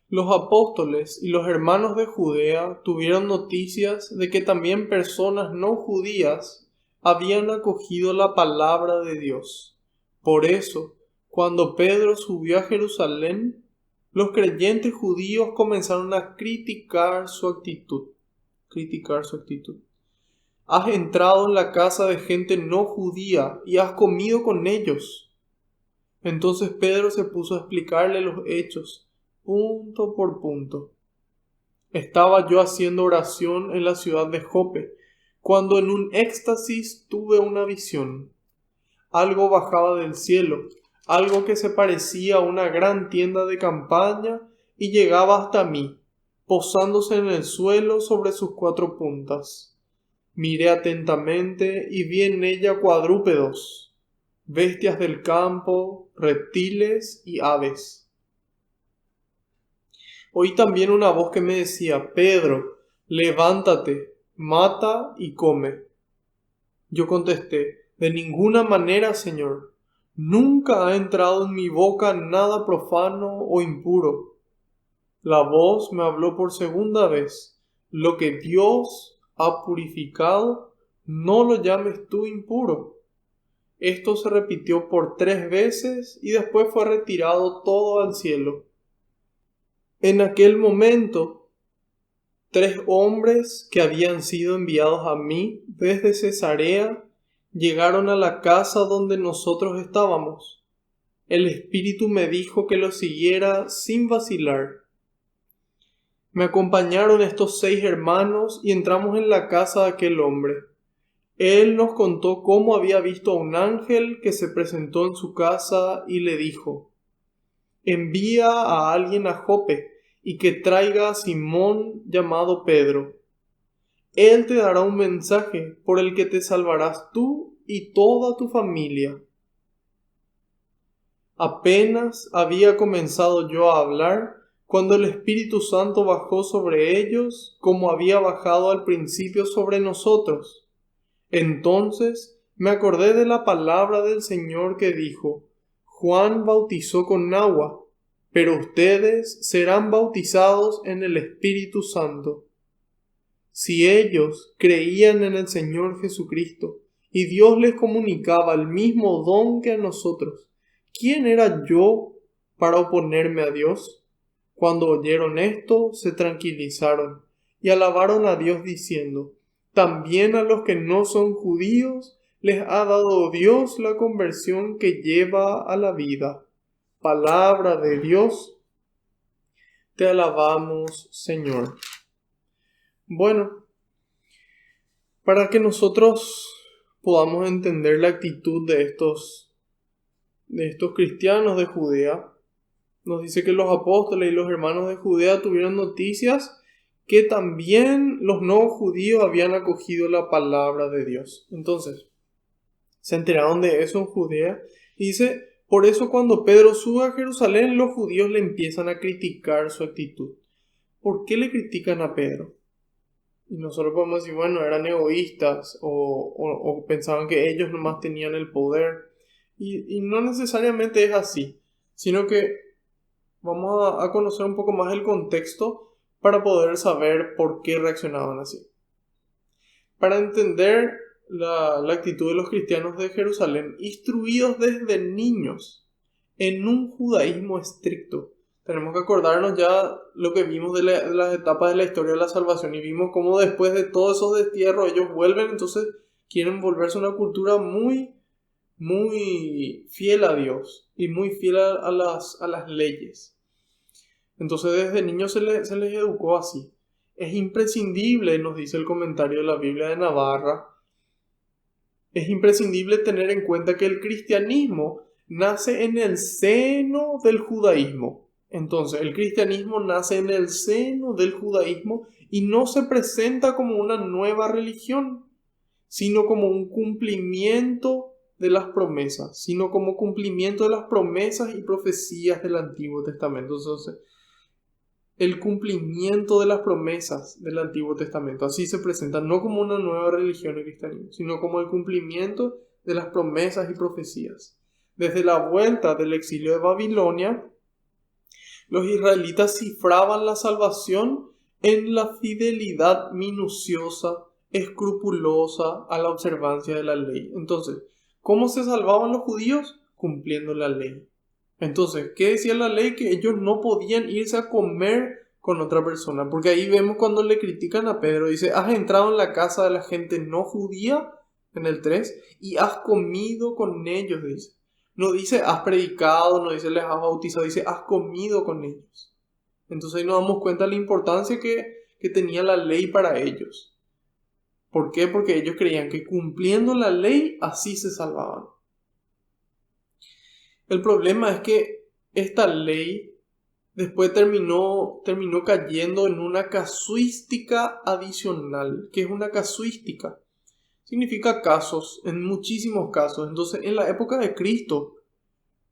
Los apóstoles y los hermanos de Judea tuvieron noticias de que también personas no judías habían acogido la palabra de Dios. Por eso, cuando Pedro subió a Jerusalén, los creyentes judíos comenzaron a criticar su actitud. Has entrado en la casa de gente no judía y has comido con ellos. Entonces Pedro se puso a explicarle los hechos punto por punto. Estaba yo haciendo oración en la ciudad de Jope, cuando en un éxtasis tuve una visión. Algo bajaba del cielo, algo que se parecía a una gran tienda de campaña y llegaba hasta mí, posándose en el suelo sobre sus 4 puntas. Miré atentamente y vi en ella cuadrúpedos, bestias del campo, reptiles y aves. Oí también una voz que me decía: Pedro, levántate, mata y come. Yo contesté: de ninguna manera, Señor. Nunca ha entrado en mi boca nada profano o impuro. La voz me habló por segunda vez: lo que Dios ha purificado, no lo llames tú impuro. Esto se repitió por 3 veces y después fue retirado todo al cielo. En aquel momento, 3 hombres que habían sido enviados a mí desde Cesarea llegaron a la casa donde nosotros estábamos. El Espíritu me dijo que los siguiera sin vacilar. Me acompañaron estos 6 hermanos y entramos en la casa de aquel hombre. Él nos contó cómo había visto a un ángel que se presentó en su casa y le dijo: envía a alguien a Jope y que traiga a Simón llamado Pedro. Él te dará un mensaje por el que te salvarás tú y toda tu familia. Apenas había comenzado yo a hablar cuando el Espíritu Santo bajó sobre ellos como había bajado al principio sobre nosotros. Entonces me acordé de la palabra del Señor que dijo: Juan bautizó con agua, pero ustedes serán bautizados en el Espíritu Santo. Si ellos creían en el Señor Jesucristo y Dios les comunicaba el mismo don que a nosotros, ¿quién era yo para oponerme a Dios? Cuando oyeron esto, se tranquilizaron y alabaron a Dios diciendo: también a los que no son judíos les ha dado Dios la conversión que lleva a la vida. Palabra de Dios, te alabamos, Señor. Bueno, para que nosotros podamos entender la actitud de estos cristianos de Judea, nos dice que los apóstoles y los hermanos de Judea tuvieron noticias que también los no judíos habían acogido la palabra de Dios. Entonces, se enteraron de eso en Judea y dice: por eso cuando Pedro sube a Jerusalén, los judíos le empiezan a criticar su actitud. ¿Por qué le critican a Pedro? Y nosotros podemos decir, bueno, eran egoístas o pensaban que ellos nomás tenían el poder. Y no necesariamente es así, sino que vamos a conocer un poco más el contexto para poder saber por qué reaccionaban así. Para entender la actitud de los cristianos de Jerusalén, instruidos desde niños en un judaísmo estricto. Tenemos que acordarnos ya lo que vimos de las etapas de la historia de la salvación y vimos cómo después de todos esos destierros ellos vuelven, entonces quieren volverse una cultura muy, muy fiel a Dios y muy fiel a las leyes. Entonces desde niños se les educó así. Es imprescindible, nos dice el comentario de la Biblia de Navarra, es imprescindible tener en cuenta que el cristianismo nace en el seno del judaísmo. Entonces, el cristianismo nace en el seno del judaísmo y no se presenta como una nueva religión, sino como un cumplimiento de las promesas, sino como cumplimiento de las promesas y profecías del Antiguo Testamento. Entonces, el cumplimiento de las promesas del Antiguo Testamento. Así se presenta, no como una nueva religión el cristianismo, sino como el cumplimiento de las promesas y profecías. Desde la vuelta del exilio de Babilonia, los israelitas cifraban la salvación en la fidelidad minuciosa, escrupulosa a la observancia de la ley. Entonces, ¿cómo se salvaban los judíos? Cumpliendo la ley. Entonces, ¿qué decía la ley? Que ellos no podían irse a comer con otra persona. Porque ahí vemos cuando le critican a Pedro. Dice, has entrado en la casa de la gente no judía, en el 3, y has comido con ellos, dice. No dice, has predicado, no dice, les has bautizado, dice, has comido con ellos. Entonces ahí nos damos cuenta de la importancia que tenía la ley para ellos. ¿Por qué? Porque ellos creían que cumpliendo la ley, así se salvaban. El problema es que esta ley después terminó cayendo en una casuística adicional. ¿Qué es una casuística? Significa casos, en muchísimos casos. Entonces, en la época de Cristo,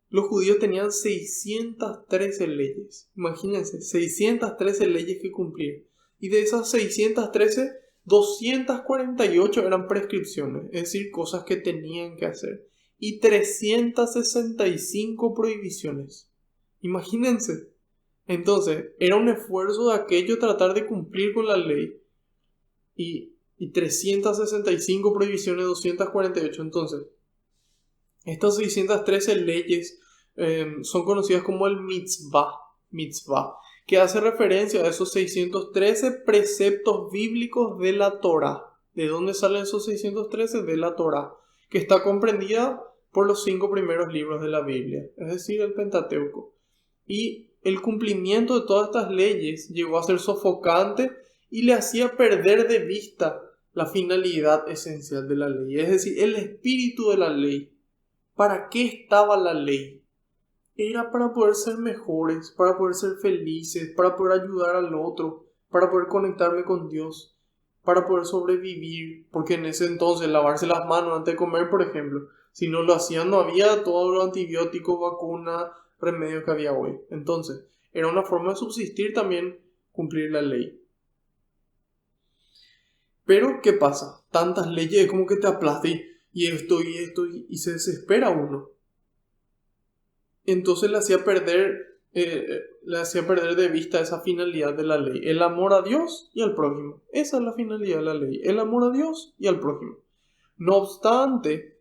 los judíos tenían 613 leyes. Imagínense, 613 leyes que cumplir. Y de esas 613, 248 eran prescripciones, es decir, cosas que tenían que hacer. Y 365 prohibiciones. Imagínense. Entonces, era un esfuerzo de aquello tratar de cumplir con la ley. Y 365 prohibiciones, 248. Entonces, estas 613 leyes son conocidas como el mitzvah, que hace referencia a esos 613 preceptos bíblicos de la Torá. ¿De dónde salen esos 613? De la Torá, que está comprendida por los 5 primeros libros de la Biblia, es decir, el Pentateuco. Y el cumplimiento de todas estas leyes llegó a ser sofocante y le hacía perder de vista la finalidad esencial de la ley, es decir, el espíritu de la ley. ¿Para qué estaba la ley? Era para poder ser mejores, para poder ser felices, para poder ayudar al otro, para poder conectarme con Dios, para poder sobrevivir. Porque en ese entonces lavarse las manos antes de comer, por ejemplo, si no lo hacían no había todos los antibióticos, vacunas, remedios que había hoy. Entonces, era una forma de subsistir también cumplir la ley. Pero, ¿qué pasa? Tantas leyes como que te aplastan y esto, y se desespera uno. Entonces le hacía perder de vista esa finalidad de la ley. El amor a Dios y al prójimo. Esa es la finalidad de la ley. El amor a Dios y al prójimo. No obstante,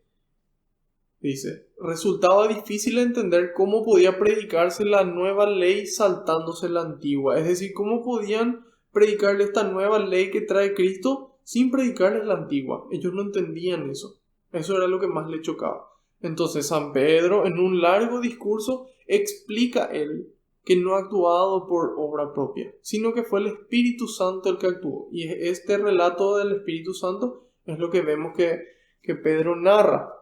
dice, resultaba difícil entender cómo podía predicarse la nueva ley saltándose la antigua. Es decir, cómo podían predicarle esta nueva ley que trae Cristo sin predicarles la antigua. Ellos no entendían eso. Eso era lo que más le chocaba. Entonces San Pedro, en un largo discurso, explica él que no ha actuado por obra propia, sino que fue el Espíritu Santo el que actuó. Y este relato del Espíritu Santo es lo que vemos que Pedro narra.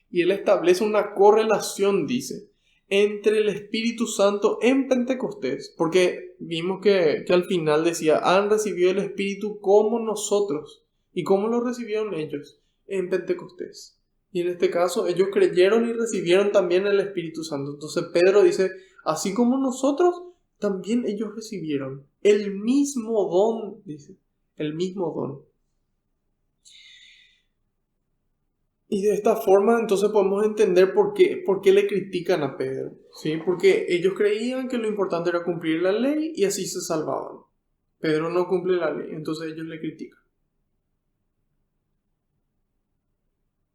Y él establece una correlación, dice, entre el Espíritu Santo en Pentecostés. Porque vimos que al final decía, han recibido el Espíritu como nosotros. ¿Y cómo lo recibieron ellos? En Pentecostés. Y en este caso, ellos creyeron y recibieron también el Espíritu Santo. Entonces Pedro dice, así como nosotros, también ellos recibieron el mismo don, dice, el mismo don. Y de esta forma entonces podemos entender por qué le critican a Pedro, ¿sí? Porque ellos creían que lo importante era cumplir la ley y así se salvaban. Pedro no cumple la ley, entonces ellos le critican.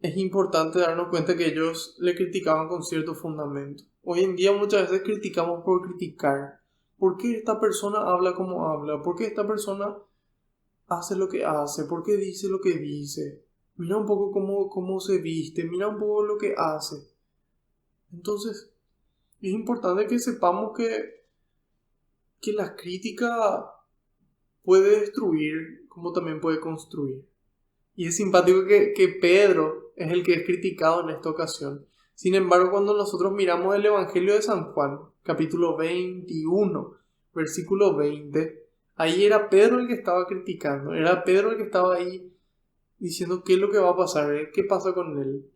Es importante darnos cuenta que ellos le criticaban con cierto fundamento. Hoy en día muchas veces criticamos por criticar. ¿Por qué esta persona habla como habla? ¿Por qué esta persona hace lo que hace? ¿Por qué dice lo que dice? Mira un poco cómo se viste, mira un poco lo que hace. Entonces, es importante que sepamos que la crítica puede destruir como también puede construir. Y es simpático que Pedro es el que es criticado en esta ocasión. Sin embargo, cuando nosotros miramos el Evangelio de San Juan, capítulo 21, versículo 20, ahí era Pedro el que estaba criticando, era Pedro el que estaba ahí diciendo qué es lo que va a pasar, qué pasa con él.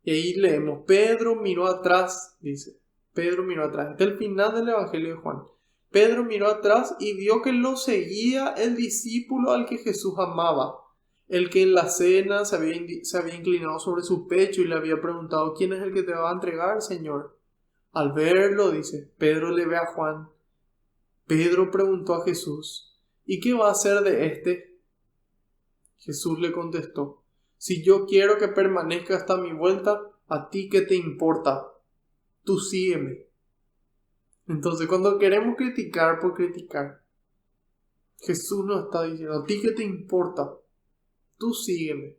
Y ahí leemos, Pedro miró atrás, dice, Pedro miró atrás, hasta el final del Evangelio de Juan. Pedro miró atrás y vio que lo seguía el discípulo al que Jesús amaba, el que en la cena se había inclinado sobre su pecho y le había preguntado, ¿quién es el que te va a entregar, Señor? Al verlo, dice, Pedro le ve a Juan. Pedro preguntó a Jesús, ¿y qué va a hacer de este? Jesús le contestó, si yo quiero que permanezca hasta mi vuelta, ¿a ti qué te importa? Tú sígueme. Entonces, cuando queremos criticar por criticar, Jesús nos está diciendo, ¿a ti qué te importa? Tú sígueme.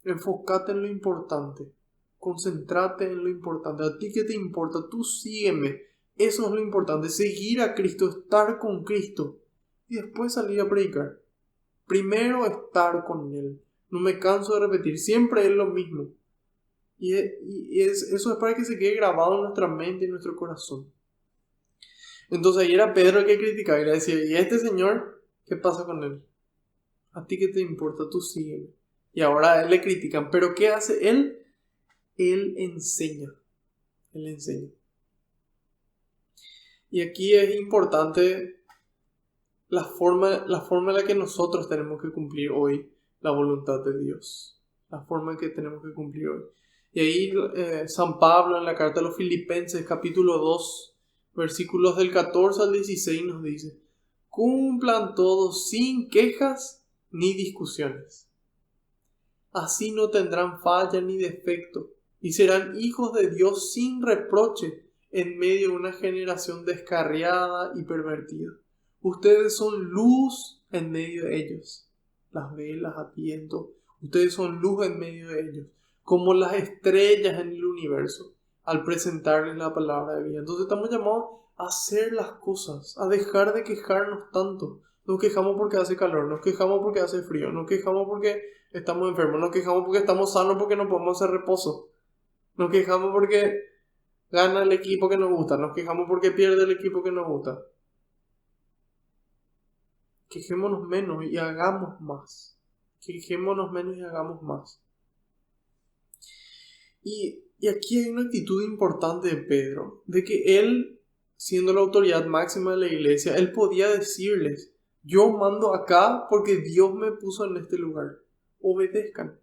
Enfócate en lo importante. Concéntrate en lo importante. ¿A ti qué te importa? Tú sígueme. Eso es lo importante. Seguir a Cristo, estar con Cristo. Y después salir a predicar. Primero estar con Él. No me canso de repetir. Siempre es lo mismo. Eso es para que se quede grabado en nuestra mente y en nuestro corazón. Entonces ahí era Pedro el que criticaba y le decía, ¿y este señor? ¿Qué pasa con él? ¿A ti qué te importa? Tú sígueme. Y ahora a él le critican. ¿Pero qué hace él? Él enseña. Él enseña. Y aquí es importante la forma en la que nosotros tenemos que cumplir hoy la voluntad de Dios. La forma en que tenemos que cumplir hoy. Y ahí San Pablo en la carta a los Filipenses, capítulo 2, versículos del 14 al 16 nos dice, cumplan todos sin quejas ni discusiones. Así no tendrán falla ni defecto, y serán hijos de Dios sin reproche en medio de una generación descarriada y pervertida. Ustedes son luz en medio de ellos. Las velas a tiento. Ustedes son luz en medio de ellos, como las estrellas en el universo, al presentarles la palabra de vida. Entonces estamos llamados a hacer las cosas, a dejar de quejarnos tanto. Nos quejamos porque hace calor, nos quejamos porque hace frío, nos quejamos porque estamos enfermos, nos quejamos porque estamos sanos porque no podemos hacer reposo. Nos quejamos porque gana el equipo que nos gusta, nos quejamos porque pierde el equipo que nos gusta. Quejémonos menos y hagamos más. Quejémonos menos y hagamos más. Y aquí hay una actitud importante de Pedro, de que él, siendo la autoridad máxima de la iglesia, él podía decirles, yo mando acá porque Dios me puso en este lugar. Obedezcan.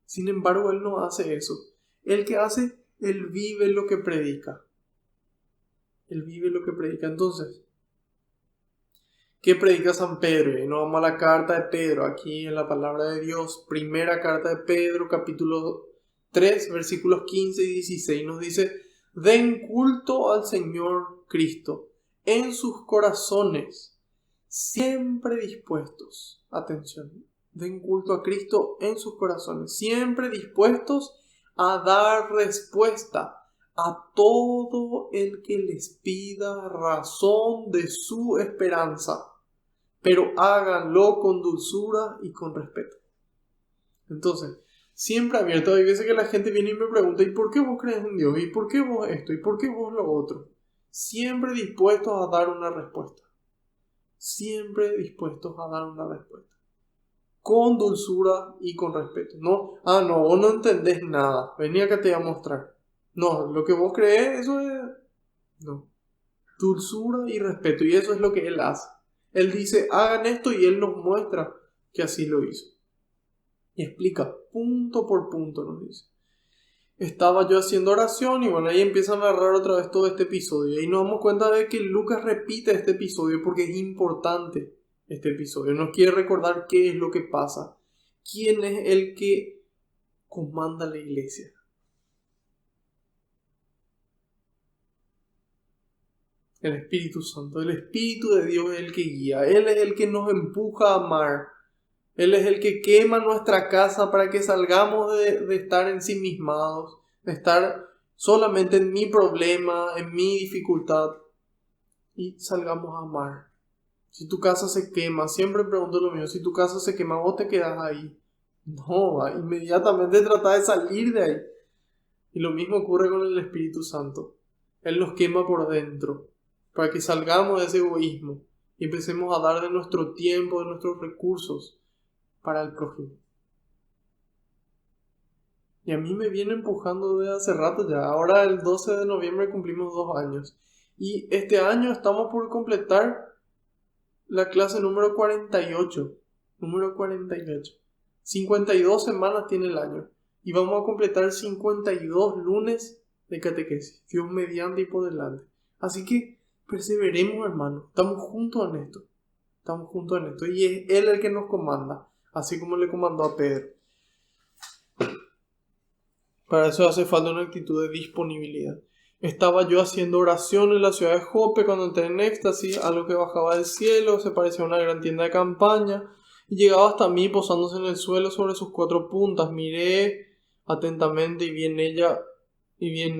Sin embargo, él no hace eso. Él que hace, él vive lo que predica. Él vive lo que predica. Entonces, ¿qué predica San Pedro? Y nos vamos a la carta de Pedro, aquí en la palabra de Dios. Primera carta de Pedro, capítulo 3, versículos 15 y 16. Nos dice, den culto al Señor Cristo en sus corazones, siempre dispuestos, atención, den culto a Cristo en sus corazones, siempre dispuestos a dar respuesta a todo el que les pida razón de su esperanza, pero háganlo con dulzura y con respeto. Entonces, siempre abierto. Hay veces que la gente viene y me pregunta, ¿y por qué vos crees en Dios? ¿Y por qué vos esto? ¿Y por qué vos lo otro? Siempre dispuestos a dar una respuesta. Siempre dispuestos a dar una respuesta. Con dulzura y con respeto. No, vos no entendés nada. Vení acá te voy a mostrar. No, lo que vos crees, eso es... No. Dulzura y respeto. Y eso es lo que él hace. Él dice, hagan esto y él nos muestra que así lo hizo. Y explica punto por punto, nos dice. Estaba yo haciendo oración y bueno, ahí empieza a narrar otra vez todo este episodio. Y nos damos cuenta de que Lucas repite este episodio porque es importante este episodio. Nos quiere recordar qué es lo que pasa. ¿Quién es el que comanda la iglesia? El Espíritu Santo. El Espíritu de Dios es el que guía. Él es el que nos empuja a amar. Él es el que quema nuestra casa para que salgamos de estar ensimismados, de estar solamente en mi problema, en mi dificultad, y salgamos a amar. Si tu casa se quema, siempre pregunto lo mismo, si tu casa se quema, vos te quedás ahí. No, inmediatamente trata de salir de ahí. Y lo mismo ocurre con el Espíritu Santo. Él nos quema por dentro, para que salgamos de ese egoísmo y empecemos a dar de nuestro tiempo, de nuestros recursos para el prójimo. Y a mí me viene empujando desde hace rato ya. Ahora el 12 de noviembre cumplimos 2 años. Y este año estamos por completar la clase número 48. Número 48. 52 semanas tiene el año. Y vamos a completar 52 lunes de catequesis. Dios mediante y por delante. Así que perseveremos, hermanos. Estamos juntos en esto. Estamos juntos en esto. Y es Él el que nos comanda. Así como le comandó a Pedro. Para eso hace falta una actitud de disponibilidad. Estaba yo haciendo oración en la ciudad de Jope cuando entré en éxtasis, algo que bajaba del cielo, se parecía a una gran tienda de campaña, y llegaba hasta mí posándose en el suelo sobre sus 4 puntas. Miré atentamente y vi en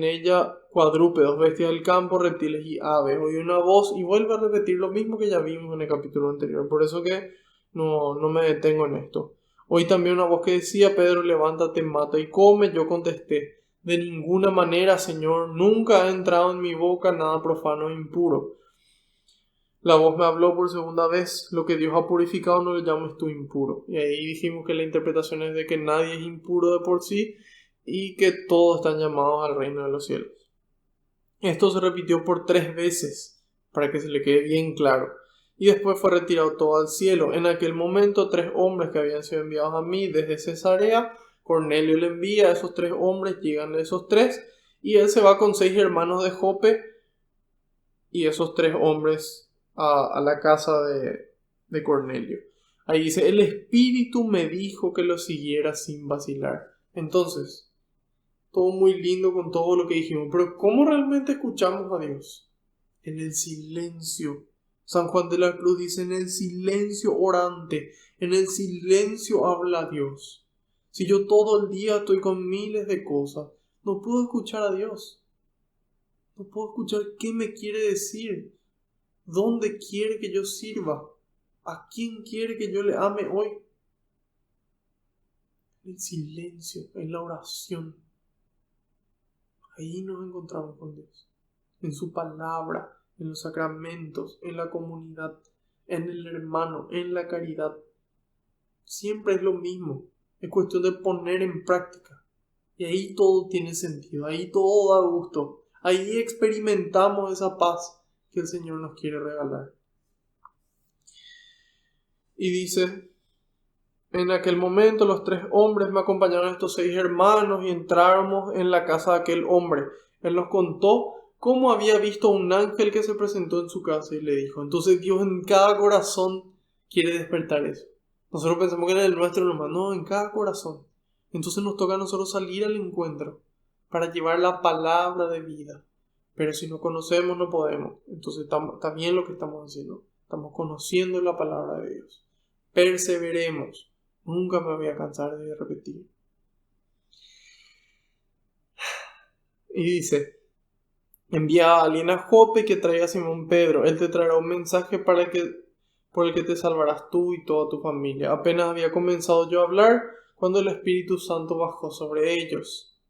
ella cuadrúpedos, bestias del campo, reptiles y aves. Oí una voz y vuelve a repetir lo mismo que ya vimos en el capítulo anterior, por eso que no me detengo en esto. Oí también una voz que decía: Pedro, levántate, mata y come. Yo contesté: de ninguna manera, Señor, nunca ha entrado en mi boca nada profano e impuro. La voz me habló por segunda vez: lo que Dios ha purificado no le llames tú impuro. Y ahí dijimos que la interpretación es de que nadie es impuro de por sí y que todos están llamados al reino de los cielos. Esto se repitió por 3 veces para que se le quede bien claro. Y después fue retirado todo al cielo. En aquel momento 3 hombres que habían sido enviados a mí desde Cesarea, Cornelio le envía a esos 3 hombres, llegan esos 3 y él se va con 6 hermanos de Jope y esos 3 hombres a la casa de Cornelio. Ahí dice: el Espíritu me dijo que lo siguiera sin vacilar. Entonces, todo muy lindo con todo lo que dijimos, pero ¿cómo realmente escuchamos a Dios? En el silencio. San Juan de la Cruz dice: en el silencio orante, en el silencio habla Dios. Si yo todo el día estoy con miles de cosas, no puedo escuchar a Dios. No puedo escuchar qué me quiere decir, dónde quiere que yo sirva, a quién quiere que yo le ame hoy. En el silencio, en la oración. Ahí nos encontramos con Dios. En su palabra, en los sacramentos, en la comunidad, en el hermano, en la caridad. Siempre es lo mismo. Es cuestión de poner en práctica. Y ahí todo tiene sentido. Ahí todo da gusto. Ahí experimentamos esa paz que el Señor nos quiere regalar. Y dice: en aquel momento los 3 hombres me acompañaron a estos 6 hermanos y entramos en la casa de aquel hombre. Él nos contó cómo había visto a un ángel que se presentó en su casa y le dijo. Entonces Dios en cada corazón quiere despertar eso. Nosotros pensamos que en el nuestro nomás, no, en cada corazón. Entonces nos toca a nosotros salir al encuentro para llevar la palabra de vida. Pero si no conocemos no podemos. Entonces está bien lo que estamos haciendo. Estamos conociendo la palabra de Dios. Perseveremos. Nunca me voy a cansar de repetir. Y dice: envía a alguien a Jope que traiga a Simón Pedro. Él te traerá un mensaje por el que te salvarás tú y toda tu familia. Apenas había comenzado yo a hablar cuando el Espíritu Santo bajó sobre ellos,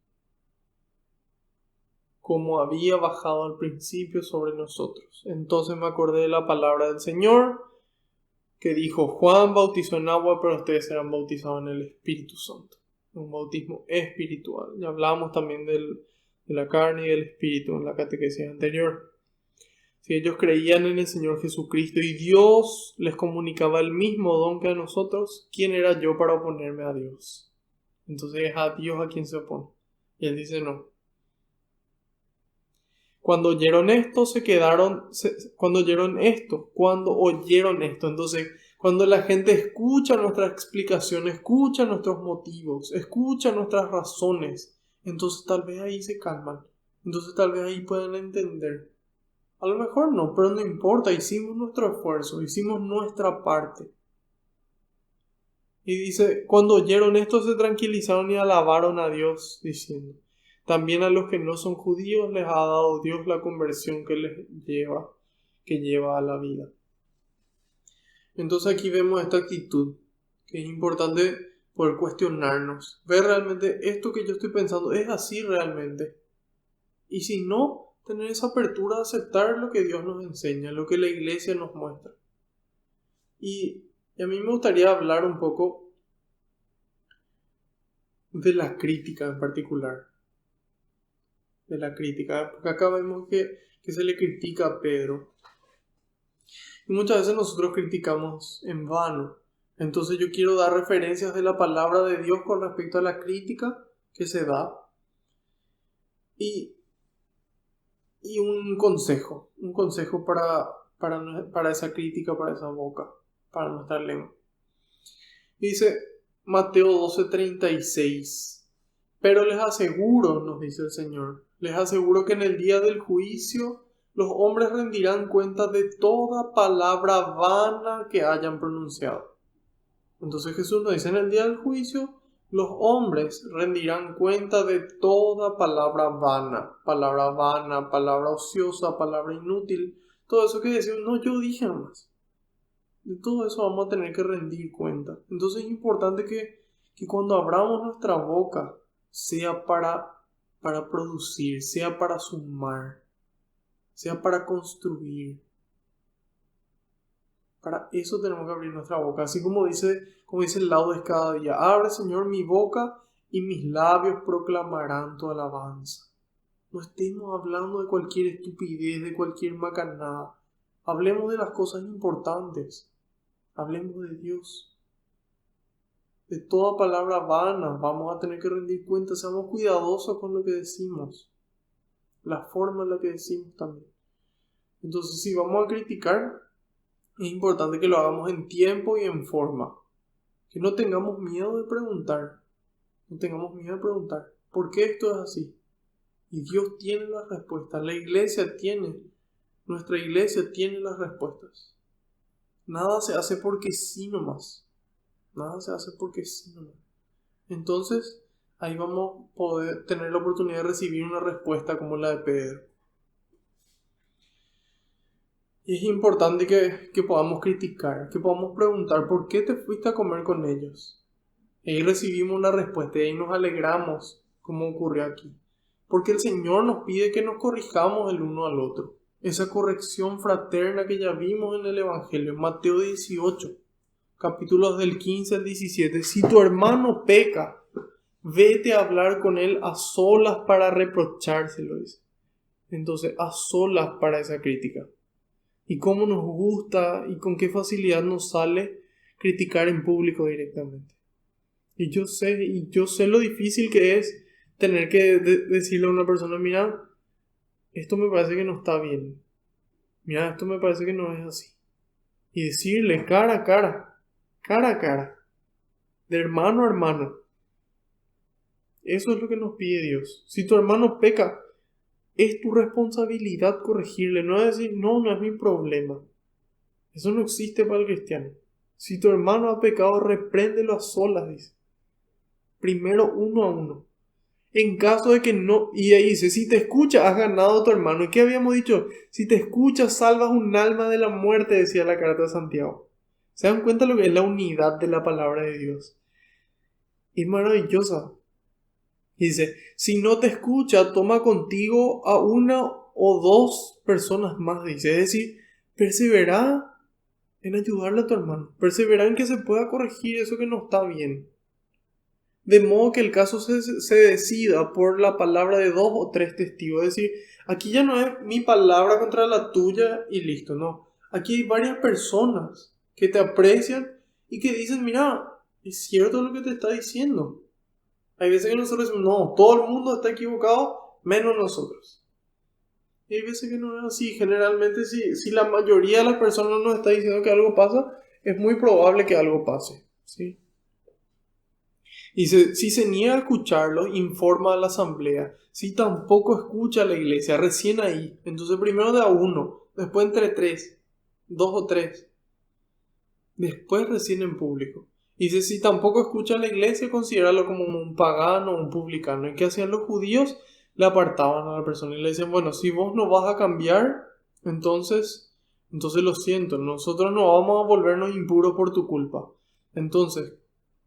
como había bajado al principio sobre nosotros. Entonces me acordé de la palabra del Señor, que dijo: Juan bautizó en agua, pero ustedes serán bautizados en el Espíritu Santo. Un bautismo espiritual. Ya hablábamos también de la carne y del Espíritu en la catequesis anterior. Si ellos creían en el Señor Jesucristo y Dios les comunicaba el mismo don que a nosotros, ¿quién era yo para oponerme a Dios? Entonces es a Dios a quien se opone. Y él dice: no. Cuando oyeron esto, entonces, cuando la gente escucha nuestra explicación, escucha nuestros motivos, escucha nuestras razones, entonces tal vez ahí se calman, entonces tal vez ahí pueden entender. A lo mejor no, pero no importa, hicimos nuestro esfuerzo, hicimos nuestra parte. Y dice: cuando oyeron esto se tranquilizaron y alabaron a Dios, diciendo: también a los que no son judíos les ha dado Dios la conversión que lleva a la vida. Entonces aquí vemos esta actitud, que es importante poder cuestionarnos, ver realmente esto que yo estoy pensando, ¿es así realmente? Y si no, tener esa apertura a aceptar lo que Dios nos enseña, lo que la iglesia nos muestra. Y a mí me gustaría hablar un poco de la crítica en particular. De la crítica, porque acá vemos que se le critica a Pedro. Y muchas veces nosotros criticamos en vano. Entonces yo quiero dar referencias de la palabra de Dios con respecto a la crítica que se da. Y un consejo para esa crítica, para esa boca, para nuestra lengua. Dice Mateo 12:36, pero les aseguro, nos dice el Señor, les aseguro que en el día del juicio los hombres rendirán cuenta de toda palabra vana que hayan pronunciado. Entonces Jesús nos dice, en el día del juicio los hombres rendirán cuenta de toda palabra vana, palabra ociosa, palabra inútil, todo eso que decimos, no, yo dije nomás. De todo eso vamos a tener que rendir cuenta. Entonces es importante que cuando abramos nuestra boca sea para producir, sea para sumar, sea para construir. Para eso tenemos que abrir nuestra boca. Así como dice el laudes cada día. Abre, Señor, mi boca y mis labios proclamarán tu alabanza. No estemos hablando de cualquier estupidez, de cualquier macanada. Hablemos de las cosas importantes. Hablemos de Dios. De toda palabra vana vamos a tener que rendir cuenta. Seamos cuidadosos con lo que decimos. La forma en la que decimos también. Entonces, si vamos a criticar, es importante que lo hagamos en tiempo y en forma. Que no tengamos miedo de preguntar. No tengamos miedo de preguntar. ¿Por qué esto es así? Y Dios tiene las respuestas. Nuestra iglesia tiene las respuestas. Nada se hace porque sí nomás. Nada se hace porque sí nomás. Entonces, ahí vamos a poder tener la oportunidad de recibir una respuesta como la de Pedro. Y es importante que podamos criticar, que podamos preguntar ¿por qué te fuiste a comer con ellos? Y ahí recibimos una respuesta y ahí nos alegramos, como ocurrió aquí. Porque el Señor nos pide que nos corrijamos el uno al otro. Esa corrección fraterna que ya vimos en el Evangelio, en Mateo 18, capítulos del 15 al 17. Si tu hermano peca, vete a hablar con él a solas para reprochárselo, dice. Entonces, a solas para esa crítica. Y cómo nos gusta y con qué facilidad nos sale criticar en público directamente. Y yo sé lo difícil que es tener que decirle a una persona, mira, esto me parece que no está bien. Mira, esto me parece que no es así. Y decirle cara a cara, de hermano a hermano. Eso es lo que nos pide Dios. Si tu hermano peca, es tu responsabilidad corregirle, no es decir, no es mi problema. Eso no existe para el cristiano. Si tu hermano ha pecado, repréndelo a solas, dice. Primero uno a uno. En caso de que no, y ahí dice, si te escucha, has ganado a tu hermano. ¿Y qué habíamos dicho? Si te escucha, salvas un alma de la muerte, decía la carta de Santiago. ¿Se dan cuenta lo que es la unidad de la palabra de Dios? Es maravillosa. Dice, si no te escucha, toma contigo a una o dos personas más, dice. Es decir, persevera en ayudarle a tu hermano. Persevera en que se pueda corregir eso que no está bien. De modo que el caso se decida por la palabra de 2 o 3 testigos. Es decir, aquí ya no es mi palabra contra la tuya y listo, no. Aquí hay varias personas que te aprecian y que dicen, mira, es cierto lo que te está diciendo. Hay veces que nosotros decimos, no, todo el mundo está equivocado, menos nosotros. Y hay veces que no es así. Generalmente, si la mayoría de las personas nos está diciendo que algo pasa, es muy probable que algo pase, ¿sí? Y si se niega a escucharlo, informa a la asamblea. Si tampoco escucha a la iglesia, recién ahí. Entonces primero de a uno, después entre 3, 2 o 3. Después recién en público. Y dice, si tampoco escucha a la iglesia, considéralo como un pagano o un publicano. ¿Y qué hacían los judíos? Le apartaban a la persona y le decían, bueno, si vos no vas a cambiar, entonces Entonces lo siento, nosotros no vamos a volvernos impuros por tu culpa. Entonces,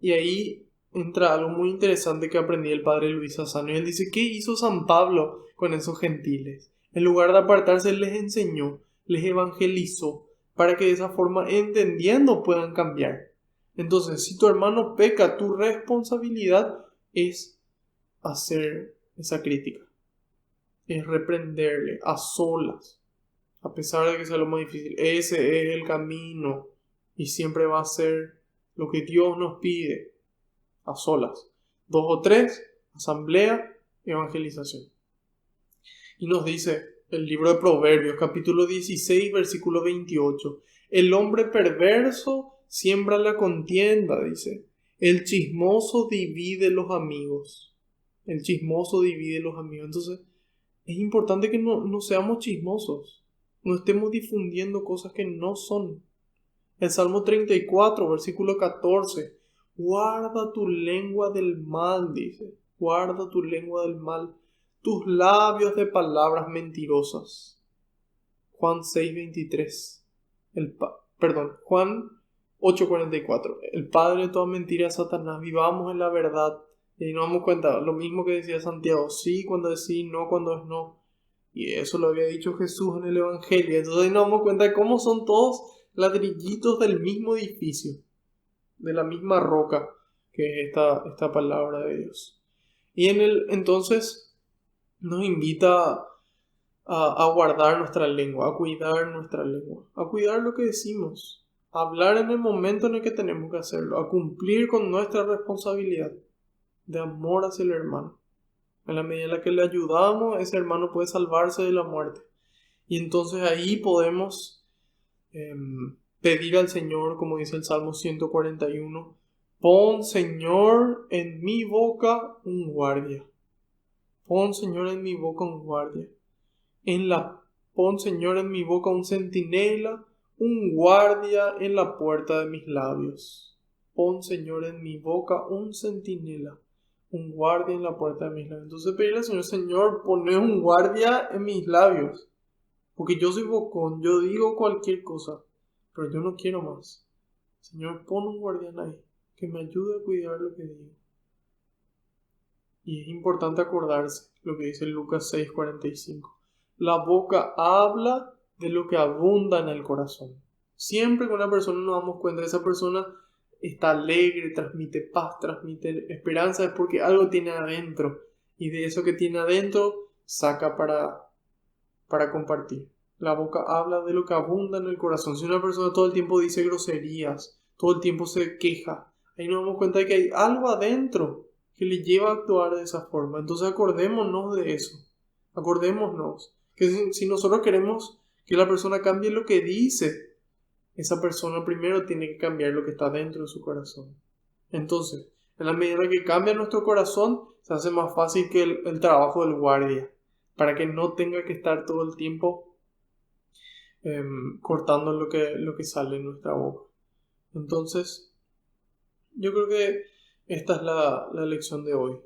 y ahí entra algo muy interesante que aprendí del padre Luis Sassano. Y él dice, ¿qué hizo San Pablo con esos gentiles? En lugar de apartarse, les enseñó, les evangelizó, para que de esa forma, entendiendo, puedan cambiar. Entonces, si tu hermano peca, tu responsabilidad es hacer esa crítica, es reprenderle a solas, a pesar de que sea lo más difícil. Ese es el camino y siempre va a ser lo que Dios nos pide, a solas. 2 o 3, asamblea, evangelización. Y nos dice el libro de Proverbios, capítulo 16, versículo 28. El hombre perverso siembra la contienda, dice. El chismoso divide los amigos. El chismoso divide los amigos. Entonces, es importante que no seamos chismosos. No estemos difundiendo cosas que no son. El Salmo 34, versículo 14. Guarda tu lengua del mal, dice. Guarda tu lengua del mal. Tus labios de palabras mentirosas. Juan 6:23. Juan 8:44. El padre de toda mentira es Satanás. Vivamos en la verdad. Y nos damos cuenta, lo mismo que decía Santiago. Sí cuando es sí, no cuando es no. Y eso lo había dicho Jesús en el Evangelio. Entonces nos damos cuenta de cómo son todos ladrillitos del mismo edificio, de la misma roca que es esta palabra de Dios. Y entonces nos invita a guardar nuestra lengua, a cuidar nuestra lengua, a cuidar lo que decimos, a hablar en el momento en el que tenemos que hacerlo, a cumplir con nuestra responsabilidad de amor hacia el hermano. En la medida en la que le ayudamos, ese hermano puede salvarse de la muerte. Y entonces ahí podemos pedir al Señor, como dice el Salmo 141, pon, Señor, en mi boca un guardia. Pon, Señor, en mi boca un guardia. Pon, Señor, en mi boca un centinela, un guardia en la puerta de mis labios. Pon, Señor, en mi boca un centinela, un guardia en la puerta de mis labios. Entonces pedirle al Señor, Señor, poné un guardia en mis labios. Porque yo soy bocón, yo digo cualquier cosa, pero yo no quiero más. Señor, pon un guardián ahí, que me ayude a cuidar lo que digo. Y es importante acordarse lo que dice Lucas 6:45. La boca habla de lo que abunda en el corazón. Siempre que una persona nos damos cuenta de esa persona está alegre, transmite paz, transmite esperanza, es porque algo tiene adentro. Y de eso que tiene adentro, saca para compartir. La boca habla de lo que abunda en el corazón. Si una persona todo el tiempo dice groserías, todo el tiempo se queja, ahí nos damos cuenta de que hay algo adentro que le lleva a actuar de esa forma. Entonces acordémonos de eso. Acordémonos que si nosotros queremos que la persona cambie lo que dice, esa persona primero tiene que cambiar lo que está dentro de su corazón. Entonces, en la medida que cambia nuestro corazón, se hace más fácil que el trabajo del guardia, para que no tenga que estar todo el tiempo cortando lo que sale en nuestra boca. Entonces, yo creo que esta es la lección de hoy.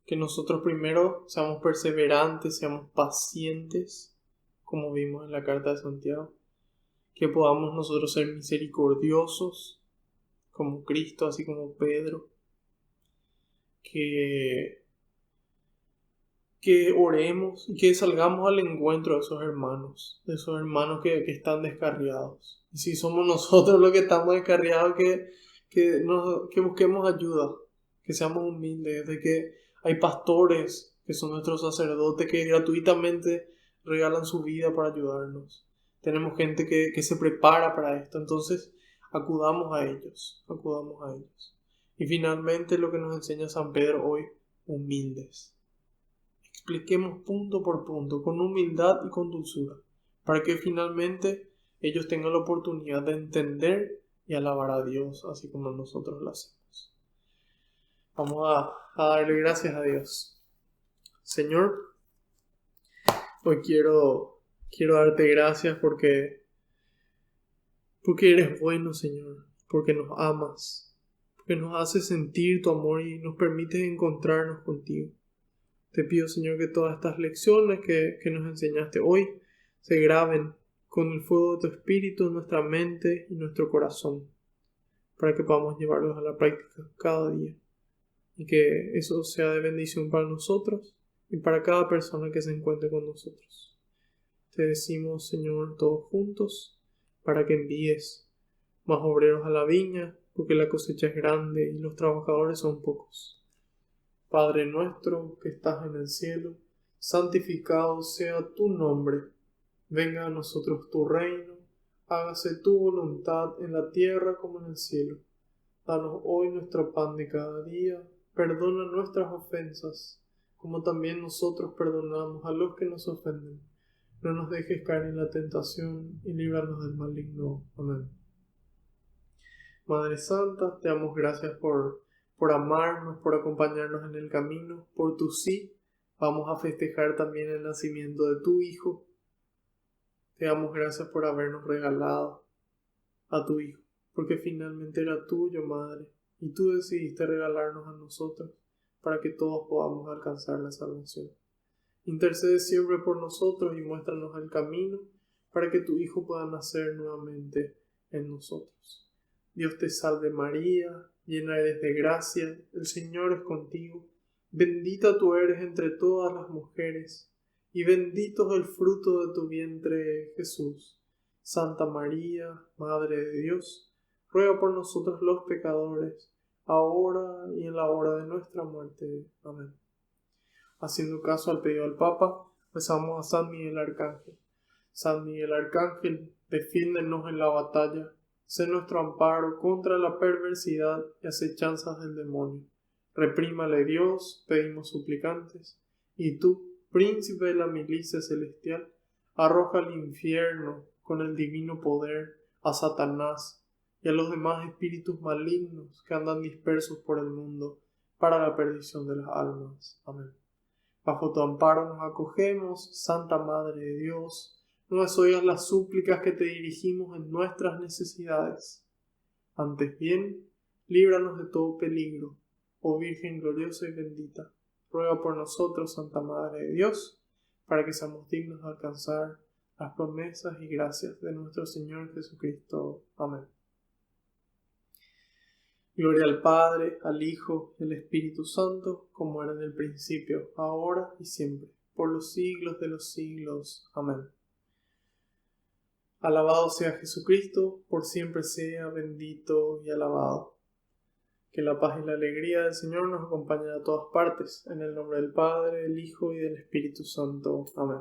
Que nosotros primero seamos perseverantes, seamos pacientes, como vimos en la carta de Santiago. Que podamos nosotros ser misericordiosos, como Cristo, así como Pedro. Que oremos y que salgamos al encuentro de esos hermanos que están descarriados. Y si somos nosotros los que estamos descarriados, que busquemos ayuda, que seamos humildes, de que hay pastores que son nuestros sacerdotes que gratuitamente regalan su vida para ayudarnos. Tenemos gente que se prepara para esto, entonces acudamos a ellos. Y finalmente lo que nos enseña San Pedro hoy, humildes. Expliquemos punto por punto, con humildad y con dulzura, para que finalmente ellos tengan la oportunidad de entender y alabar a Dios, así como nosotros lo hacemos. Vamos a darle gracias a Dios. Señor, hoy quiero darte gracias porque eres bueno, Señor, porque nos amas, porque nos haces sentir tu amor y nos permites encontrarnos contigo. Te pido, Señor, que todas estas lecciones que nos enseñaste hoy se graben con el fuego de tu espíritu en nuestra mente y nuestro corazón, para que podamos llevarlos a la práctica cada día y que eso sea de bendición para nosotros y para cada persona que se encuentre con nosotros. Te decimos, Señor, todos juntos, para que envíes más obreros a la viña, porque la cosecha es grande y los trabajadores son pocos. Padre nuestro que estás en el cielo, santificado sea tu nombre. Venga a nosotros tu reino, hágase tu voluntad en la tierra como en el cielo. Danos hoy nuestro pan de cada día, perdona nuestras ofensas, como también nosotros perdonamos a los que nos ofenden. No nos dejes caer en la tentación y líbranos del maligno. Amén. Madre Santa, te damos gracias por amarnos, por acompañarnos en el camino, por tu sí. Vamos a festejar también el nacimiento de tu Hijo. Te damos gracias por habernos regalado a tu Hijo, porque finalmente era tuyo, Madre, y tú decidiste regalarnos a nosotros para que todos podamos alcanzar la salvación. Intercede siempre por nosotros y muéstranos el camino para que tu Hijo pueda nacer nuevamente en nosotros. Dios te salve María, llena eres de gracia, el Señor es contigo, bendita tú eres entre todas las mujeres, y bendito es el fruto de tu vientre, Jesús. Santa María, Madre de Dios, ruega por nosotros los pecadores, ahora y en la hora de nuestra muerte. Amén. Haciendo caso al pedido del Papa, rezamos a San Miguel Arcángel. San Miguel Arcángel, defiéndenos en la batalla, sé nuestro amparo contra la perversidad y acechanzas del demonio. Reprímale Dios, pedimos suplicantes, y tú, príncipe de la milicia celestial, arroja al infierno con el divino poder a Satanás y a los demás espíritus malignos que andan dispersos por el mundo para la perdición de las almas. Amén. Bajo tu amparo nos acogemos, Santa Madre de Dios. No desoigas las súplicas que te dirigimos en nuestras necesidades. Antes bien, líbranos de todo peligro, oh Virgen gloriosa y bendita. Ruega por nosotros, Santa Madre de Dios, para que seamos dignos de alcanzar las promesas y gracias de nuestro Señor Jesucristo. Amén. Gloria al Padre, al Hijo y al Espíritu Santo, como era en el principio, ahora y siempre, por los siglos de los siglos. Amén. Alabado sea Jesucristo, por siempre sea bendito y alabado. Que la paz y la alegría del Señor nos acompañen a todas partes, en el nombre del Padre, del Hijo y del Espíritu Santo. Amén.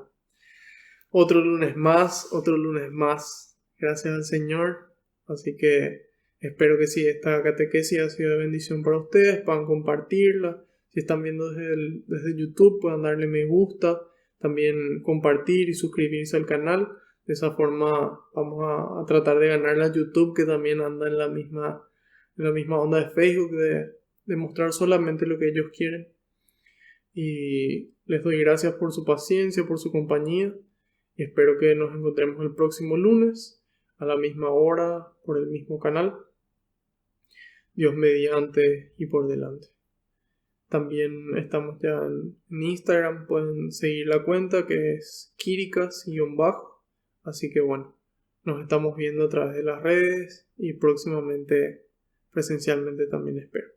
Otro lunes más. Gracias al Señor. Así que espero que si esta catequesis ha sido de bendición para ustedes, puedan compartirla. Si están viendo desde YouTube, puedan darle me gusta, también compartir y suscribirse al canal. De esa forma vamos a tratar de ganar a YouTube, que también anda en la misma onda de Facebook, de mostrar solamente lo que ellos quieren. Y les doy gracias por su paciencia, por su compañía, y espero que nos encontremos el próximo lunes a la misma hora por el mismo canal. Dios mediante y por delante. También estamos ya en Instagram, pueden seguir la cuenta que es Kiricas_. Así que bueno, nos estamos viendo a través de las redes y próximamente presencialmente también espero.